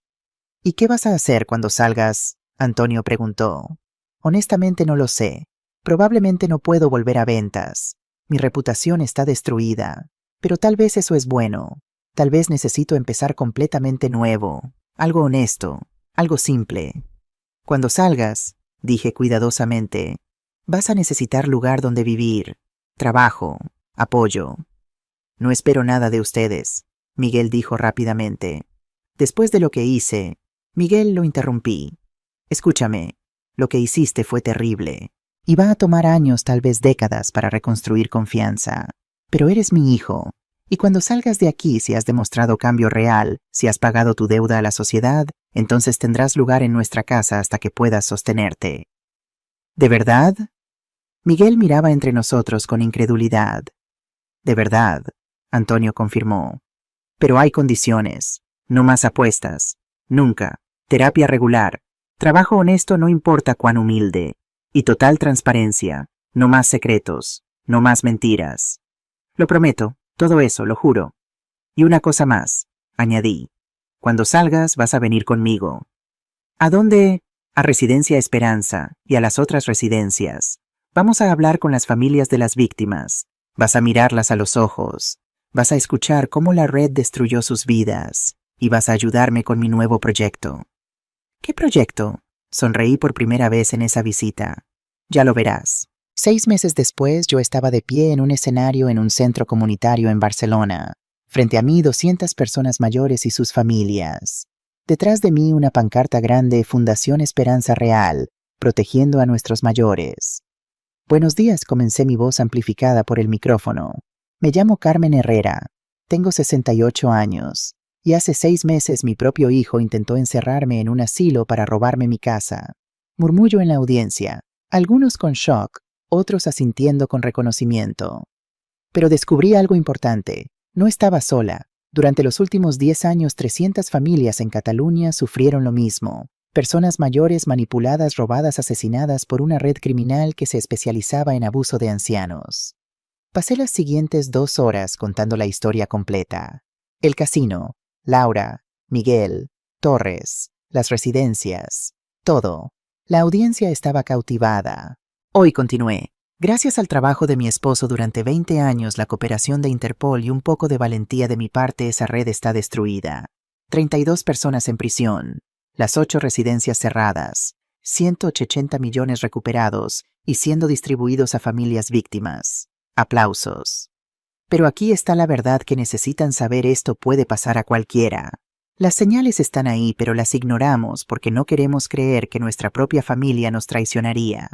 ¿Y qué vas a hacer cuando salgas? Antonio preguntó. Honestamente no lo sé. Probablemente no puedo volver a ventas. Mi reputación está destruida. Pero tal vez eso es bueno. Tal vez necesito empezar completamente nuevo. Algo honesto. Algo simple. Cuando salgas, dije cuidadosamente, vas a necesitar lugar donde vivir. Trabajo. Apoyo. No espero nada de ustedes, Miguel dijo rápidamente. Después de lo que hice, Miguel, lo interrumpí. Escúchame, lo que hiciste fue terrible. Y va a tomar años, tal vez décadas, para reconstruir confianza. Pero eres mi hijo. Y cuando salgas de aquí, si has demostrado cambio real, si has pagado tu deuda a la sociedad, entonces tendrás lugar en nuestra casa hasta que puedas sostenerte. ¿De verdad? Miguel miraba entre nosotros con incredulidad. De verdad, Antonio confirmó. Pero hay condiciones. No más apuestas. Nunca. Terapia regular. Trabajo honesto, no importa cuán humilde. Y total transparencia. No más secretos. No más mentiras. Lo prometo. Todo eso, lo juro. Y una cosa más, añadí. Cuando salgas vas a venir conmigo. ¿A dónde? A Residencia Esperanza y a las otras residencias. Vamos a hablar con las familias de las víctimas. Vas a mirarlas a los ojos. Vas a escuchar cómo la red destruyó sus vidas. Y vas a ayudarme con mi nuevo proyecto. ¿Qué proyecto? Sonreí por primera vez en esa visita. Ya lo verás. 6 meses después, yo estaba de pie en un escenario en un centro comunitario en Barcelona. Frente a mí, 200 personas mayores y sus familias. Detrás de mí, una pancarta grande, Fundación Esperanza Real, protegiendo a nuestros mayores. Buenos días, comencé, mi voz amplificada por el micrófono. Me llamo Carmen Herrera. Tengo 68 años. Y hace 6 meses mi propio hijo intentó encerrarme en un asilo para robarme mi casa. Murmullo en la audiencia, algunos con shock, otros asintiendo con reconocimiento. Pero descubrí algo importante. No estaba sola. Durante los últimos 10 años, 300 familias en Cataluña sufrieron lo mismo. Personas mayores manipuladas, robadas, asesinadas por una red criminal que se especializaba en abuso de ancianos. Pasé las siguientes 2 horas contando la historia completa. El casino, Laura, Miguel, Torres, las residencias, todo. La audiencia estaba cautivada. Hoy continué. Gracias al trabajo de mi esposo durante 20 años, la cooperación de Interpol y un poco de valentía de mi parte, esa red está destruida. 32 personas en prisión, las 8 residencias cerradas, 180 millones recuperados y siendo distribuidos a familias víctimas. Aplausos. Pero aquí está la verdad que necesitan saber: esto puede pasar a cualquiera. Las señales están ahí, pero las ignoramos porque no queremos creer que nuestra propia familia nos traicionaría.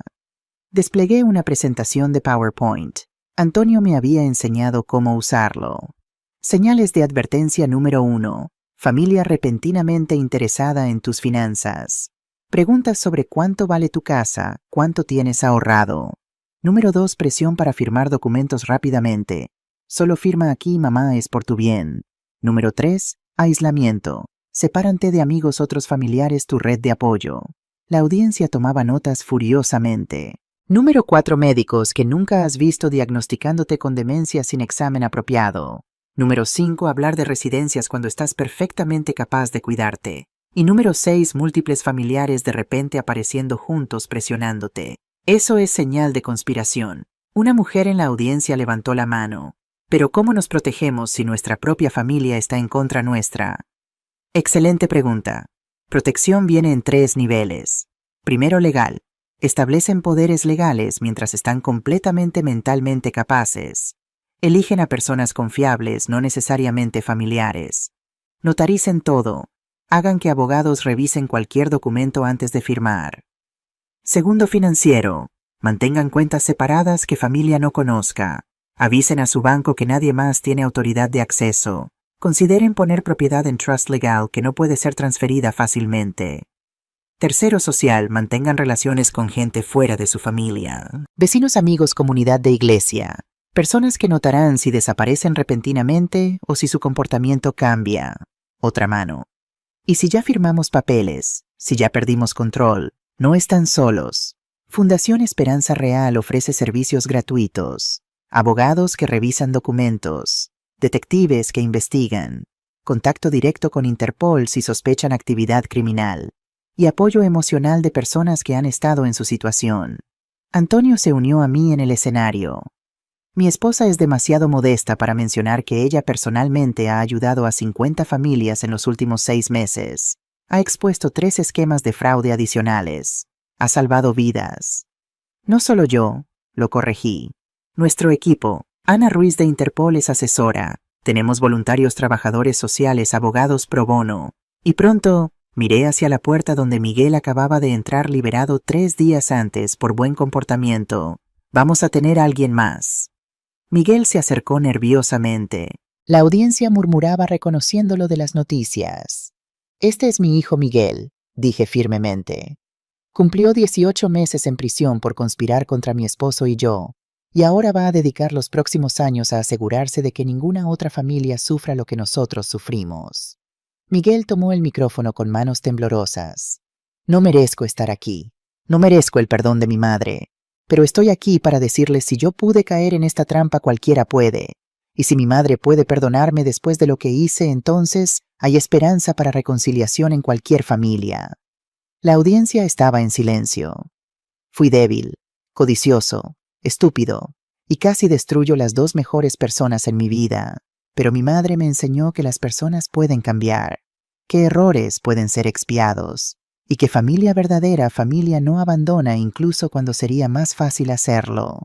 Desplegué una presentación de PowerPoint. Antonio me había enseñado cómo usarlo. Señales de advertencia número 1. Familia repentinamente interesada en tus finanzas. Preguntas sobre cuánto vale tu casa, cuánto tienes ahorrado. Número 2. Presión para firmar documentos rápidamente. Solo firma aquí, mamá, es por tu bien. Número 3. Aislamiento. Sepárate de amigos, otros familiares, tu red de apoyo. La audiencia tomaba notas furiosamente. Número 4. Médicos que nunca has visto diagnosticándote con demencia sin examen apropiado. Número 5. Hablar de residencias cuando estás perfectamente capaz de cuidarte. Y número 6. Múltiples familiares de repente apareciendo juntos presionándote. Eso es señal de conspiración. Una mujer en la audiencia levantó la mano. Pero ¿cómo nos protegemos si nuestra propia familia está en contra nuestra? Excelente pregunta. Protección viene en 3 niveles. Primero, legal. Establecen poderes legales mientras están completamente mentalmente capaces. Eligen a personas confiables, no necesariamente familiares. Notaricen todo. Hagan que abogados revisen cualquier documento antes de firmar. Segundo, financiero. Mantengan cuentas separadas que familia no conozca. Avisen a su banco que nadie más tiene autoridad de acceso. Consideren poner propiedad en trust legal que no puede ser transferida fácilmente. Tercero, social. Mantengan relaciones con gente fuera de su familia. Vecinos, amigos, comunidad de iglesia. Personas que notarán si desaparecen repentinamente o si su comportamiento cambia. Otra mano. Y si ya firmamos papeles, si ya perdimos control, no están solos. Fundación Esperanza Real ofrece servicios gratuitos. Abogados que revisan documentos, detectives que investigan, contacto directo con Interpol si sospechan actividad criminal, y apoyo emocional de personas que han estado en su situación. Antonio se unió a mí en el escenario. Mi esposa es demasiado modesta para mencionar que ella personalmente ha ayudado a 50 familias en los últimos 6 meses. Ha expuesto 3 esquemas de fraude adicionales. Ha salvado vidas. No solo yo, lo corregí. Nuestro equipo, Ana Ruiz de Interpol es asesora. Tenemos voluntarios, trabajadores sociales, abogados pro bono. Y pronto, miré hacia la puerta donde Miguel acababa de entrar liberado 3 días antes por buen comportamiento. Vamos a tener a alguien más. Miguel se acercó nerviosamente. La audiencia murmuraba reconociéndolo de las noticias. Este es mi hijo Miguel, dije firmemente. Cumplió 18 meses en prisión por conspirar contra mi esposo y yo. Y ahora va a dedicar los próximos años a asegurarse de que ninguna otra familia sufra lo que nosotros sufrimos. Miguel tomó el micrófono con manos temblorosas. No merezco estar aquí. No merezco el perdón de mi madre. Pero estoy aquí para decirles: si yo pude caer en esta trampa, cualquiera puede. Y si mi madre puede perdonarme después de lo que hice, entonces hay esperanza para reconciliación en cualquier familia. La audiencia estaba en silencio. Fui débil, codicioso, estúpido, y casi destruyo las 2 mejores personas en mi vida. Pero mi madre me enseñó que las personas pueden cambiar, que errores pueden ser expiados, y que familia verdadera, familia no abandona incluso cuando sería más fácil hacerlo.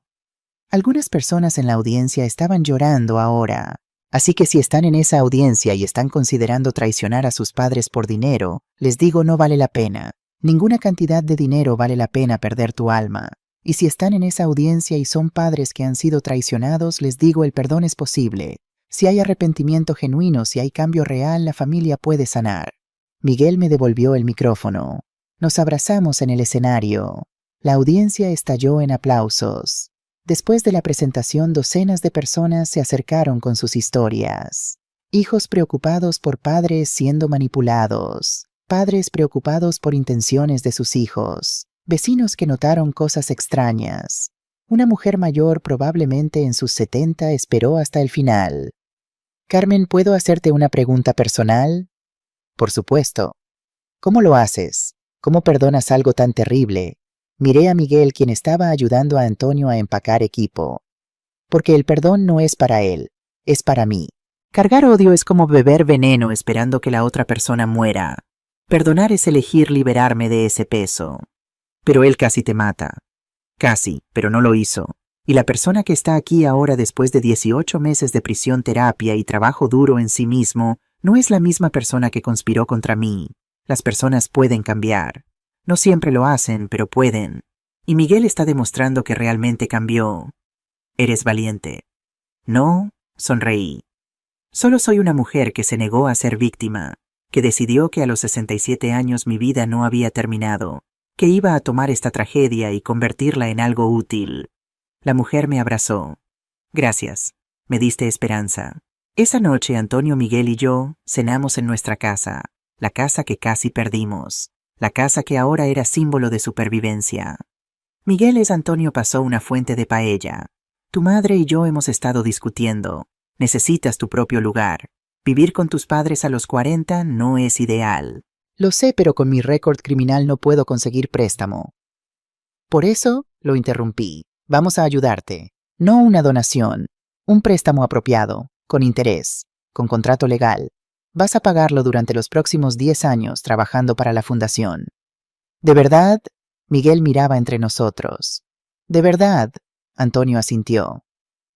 Algunas personas en la audiencia estaban llorando ahora, así que si están en esa audiencia y están considerando traicionar a sus padres por dinero, les digo: no vale la pena. Ninguna cantidad de dinero vale la pena perder tu alma. Y si están en esa audiencia y son padres que han sido traicionados, les digo: el perdón es posible. Si hay arrepentimiento genuino, si hay cambio real, la familia puede sanar. Miguel me devolvió el micrófono. Nos abrazamos en el escenario. La audiencia estalló en aplausos. Después de la presentación, docenas de personas se acercaron con sus historias. Hijos preocupados por padres siendo manipulados. Padres preocupados por intenciones de sus hijos. Vecinos que notaron cosas extrañas. Una mujer mayor, probablemente en sus 70, esperó hasta el final. Carmen, ¿puedo hacerte una pregunta personal? Por supuesto. ¿Cómo lo haces? ¿Cómo perdonas algo tan terrible? Miré a Miguel, quien estaba ayudando a Antonio a empacar equipo. Porque el perdón no es para él, es para mí. Cargar odio es como beber veneno esperando que la otra persona muera. Perdonar es elegir liberarme de ese peso. Pero él casi te mata. Casi, pero no lo hizo. Y la persona que está aquí ahora después de 18 meses de prisión, terapia y trabajo duro en sí mismo, no es la misma persona que conspiró contra mí. Las personas pueden cambiar. No siempre lo hacen, pero pueden. Y Miguel está demostrando que realmente cambió. Eres valiente. No, sonreí. Solo soy una mujer que se negó a ser víctima, que decidió que a los 67 años mi vida no había terminado, que iba a tomar esta tragedia y convertirla en algo útil. La mujer me abrazó. Gracias, me diste esperanza. Esa noche Antonio, Miguel y yo cenamos en nuestra casa, la casa que casi perdimos, la casa que ahora era símbolo de supervivencia. Miguel es Antonio pasó una fuente de paella. Tu madre y yo hemos estado discutiendo. Necesitas tu propio lugar. Vivir con tus padres a los 40 no es ideal. Lo sé, pero con mi récord criminal no puedo conseguir préstamo. Por eso, lo interrumpí. Vamos a ayudarte. No una donación. Un préstamo apropiado, con interés, con contrato legal. Vas a pagarlo durante los próximos 10 años trabajando para la fundación. ¿De verdad? Miguel miraba entre nosotros. ¿De verdad? Antonio asintió.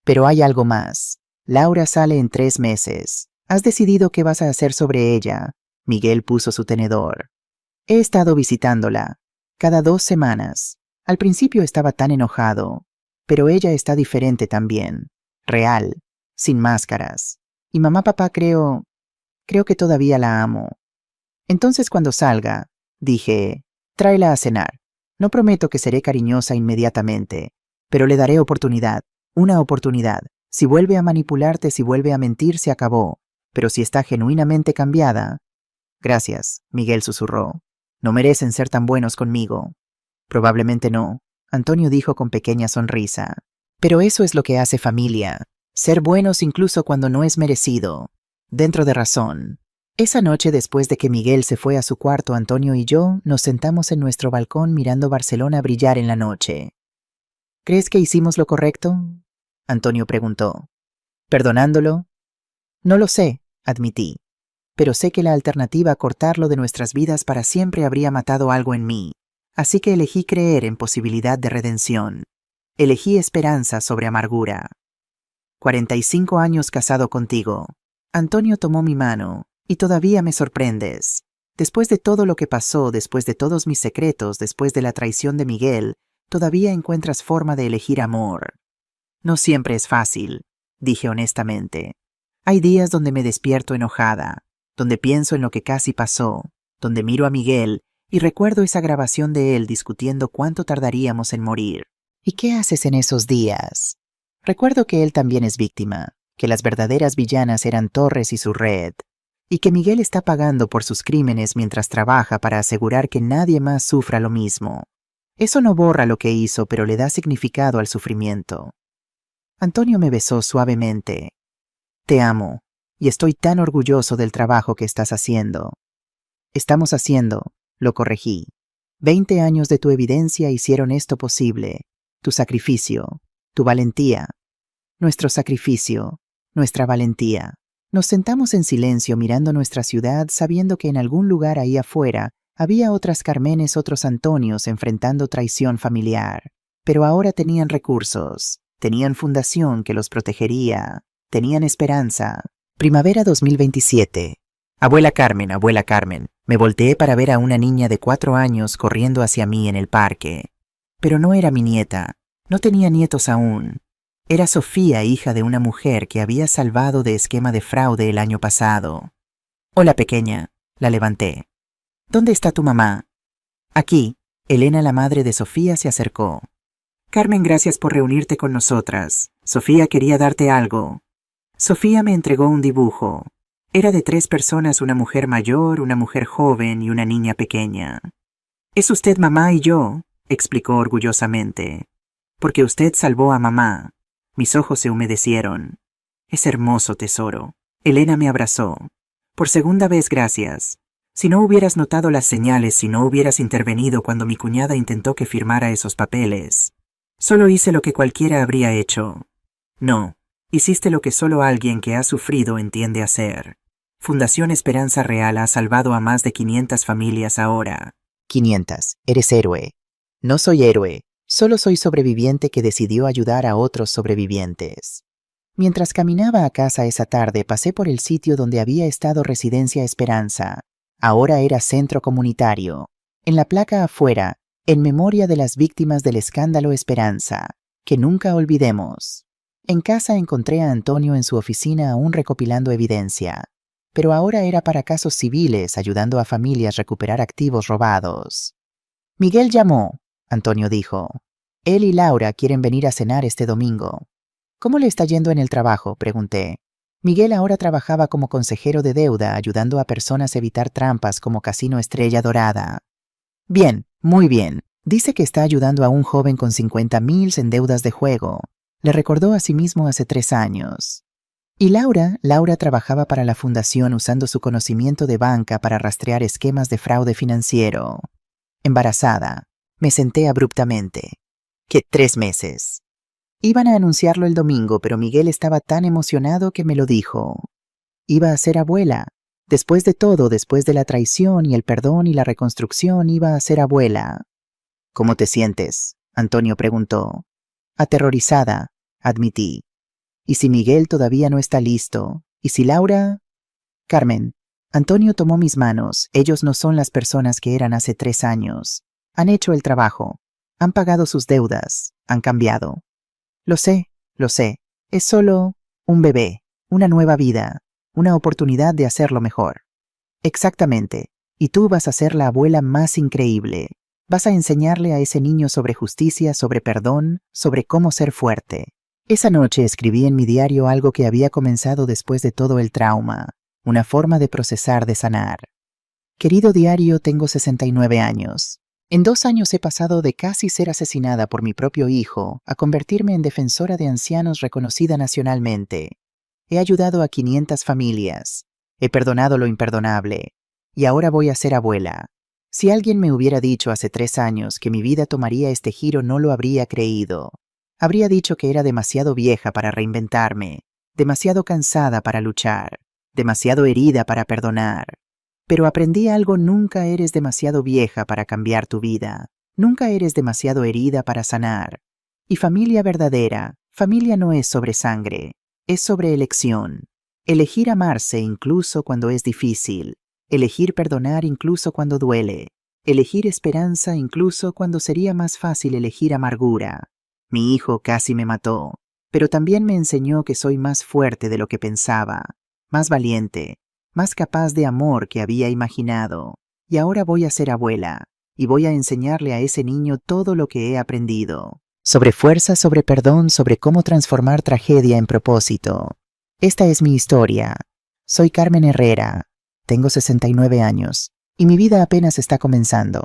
Pero hay algo más. Laura sale en 3 meses. ¿Has decidido qué vas a hacer sobre ella? Miguel puso su tenedor. He estado visitándola. Cada 2 semanas. Al principio estaba tan enojado. Pero ella está diferente también. Real. Sin máscaras. Y mamá, papá, creo que todavía la amo. Entonces cuando salga, dije, tráela a cenar. No prometo que seré cariñosa inmediatamente, pero le daré oportunidad. Una oportunidad. Si vuelve a manipularte, si vuelve a mentir, se acabó. Pero si está genuinamente cambiada... Gracias, Miguel susurró. No merecen ser tan buenos conmigo. Probablemente no, Antonio dijo con pequeña sonrisa. Pero eso es lo que hace familia. Ser buenos incluso cuando no es merecido. Dentro de razón. Esa noche, después de que Miguel se fue a su cuarto, Antonio y yo nos sentamos en nuestro balcón mirando Barcelona brillar en la noche. ¿Crees que hicimos lo correcto? Antonio preguntó. ¿Perdonándolo? No lo sé, admití. Pero sé que la alternativa a cortarlo de nuestras vidas para siempre habría matado algo en mí. Así que elegí creer en posibilidad de redención. Elegí esperanza sobre amargura. 45 años casado contigo. Antonio tomó mi mano, y todavía me sorprendes. Después de todo lo que pasó, después de todos mis secretos, después de la traición de Miguel, todavía encuentras forma de elegir amor. No siempre es fácil, dije honestamente. Hay días donde me despierto enojada, donde pienso en lo que casi pasó, donde miro a Miguel y recuerdo esa grabación de él discutiendo cuánto tardaríamos en morir. ¿Y qué haces en esos días? Recuerdo que él también es víctima, que las verdaderas villanas eran Torres y su red, y que Miguel está pagando por sus crímenes mientras trabaja para asegurar que nadie más sufra lo mismo. Eso no borra lo que hizo, pero le da significado al sufrimiento. Antonio me besó suavemente. Te amo, y estoy tan orgulloso del trabajo que estás haciendo. Estamos haciendo, lo corregí. 20 años de tu evidencia hicieron esto posible. Tu sacrificio, tu valentía. Nuestro sacrificio, nuestra valentía. Nos sentamos en silencio mirando nuestra ciudad, sabiendo que en algún lugar ahí afuera había otras Carmenes, otros Antonios enfrentando traición familiar. Pero ahora tenían recursos, tenían fundación que los protegería, tenían esperanza. Primavera 2027. Abuela Carmen, me volteé para ver a una niña de 4 años corriendo hacia mí en el parque. Pero no era mi nieta, no tenía nietos aún. Era Sofía, hija de una mujer que había salvado de esquema de fraude el año pasado. Hola, pequeña, la levanté. ¿Dónde está tu mamá? Aquí. Elena, la madre de Sofía, se acercó. Carmen, gracias por reunirte con nosotras. Sofía quería darte algo. Sofía me entregó un dibujo. Era de 3 personas, una mujer mayor, una mujer joven y una niña pequeña. «Es usted mamá y yo», explicó orgullosamente. «Porque usted salvó a mamá». Mis ojos se humedecieron. «Es hermoso, tesoro». Elena me abrazó. «Por segunda vez, gracias. Si no hubieras notado las señales, si no hubieras intervenido cuando mi cuñada intentó que firmara esos papeles. Solo hice lo que cualquiera habría hecho». «No, hiciste lo que solo alguien que ha sufrido entiende hacer. Fundación Esperanza Real ha salvado a más de 500 familias ahora». 500. Eres héroe. No soy héroe, solo soy sobreviviente que decidió ayudar a otros sobrevivientes. Mientras caminaba a casa esa tarde, pasé por el sitio donde había estado Residencia Esperanza. Ahora era centro comunitario. En la placa afuera, en memoria de las víctimas del escándalo Esperanza, que nunca olvidemos. En casa encontré a Antonio en su oficina aún recopilando evidencia. Pero ahora era para casos civiles, ayudando a familias a recuperar activos robados. «Miguel llamó», Antonio dijo. «Él y Laura quieren venir a cenar este domingo». «¿Cómo le está yendo en el trabajo?», pregunté. Miguel ahora trabajaba como consejero de deuda, ayudando a personas a evitar trampas como Casino Estrella Dorada. «Bien, muy bien. Dice que está ayudando a un joven con 50,000 en deudas de juego», le recordó a sí mismo hace 3 años. «Y Laura trabajaba para la fundación usando su conocimiento de banca para rastrear esquemas de fraude financiero». Embarazada. Me senté abruptamente. ¿Qué 3 meses? Iban a anunciarlo el domingo, pero Miguel estaba tan emocionado que me lo dijo. Iba a ser abuela. Después de todo, después de la traición y el perdón y la reconstrucción, iba a ser abuela. «¿Cómo te sientes?», Antonio preguntó. «Aterrorizada», admití. «¿Y si Miguel todavía no está listo? ¿Y si Laura...?» «Carmen», Antonio tomó mis manos. «Ellos no son las personas que eran hace 3 años. Han hecho el trabajo. Han pagado sus deudas. Han cambiado». Lo sé. Es solo un bebé, una nueva vida, una oportunidad de hacerlo mejor». «Exactamente. Y tú vas a ser la abuela más increíble. Vas a enseñarle a ese niño sobre justicia, sobre perdón, sobre cómo ser fuerte». Esa noche escribí en mi diario algo que había comenzado después de todo el trauma, una forma de procesar, de sanar. «Querido diario, tengo 69 años. En 2 años he pasado de casi ser asesinada por mi propio hijo a convertirme en defensora de ancianos reconocida nacionalmente. He ayudado a 500 familias. He perdonado lo imperdonable. Y ahora voy a ser abuela. Si alguien me hubiera dicho hace 3 años que mi vida tomaría este giro, no lo habría creído. Habría dicho que era demasiado vieja para reinventarme, demasiado cansada para luchar, demasiado herida para perdonar. Pero aprendí algo: nunca eres demasiado vieja para cambiar tu vida. Nunca eres demasiado herida para sanar. Y familia verdadera, familia no es sobre sangre, es sobre elección. Elegir amarse incluso cuando es difícil. Elegir perdonar incluso cuando duele. Elegir esperanza incluso cuando sería más fácil elegir amargura. Mi hijo casi me mató, pero también me enseñó que soy más fuerte de lo que pensaba, más valiente, más capaz de amor que había imaginado. Y ahora voy a ser abuela, y voy a enseñarle a ese niño todo lo que he aprendido. Sobre fuerza, sobre perdón, sobre cómo transformar tragedia en propósito. Esta es mi historia. Soy Carmen Herrera. Tengo 69 años, y mi vida apenas está comenzando.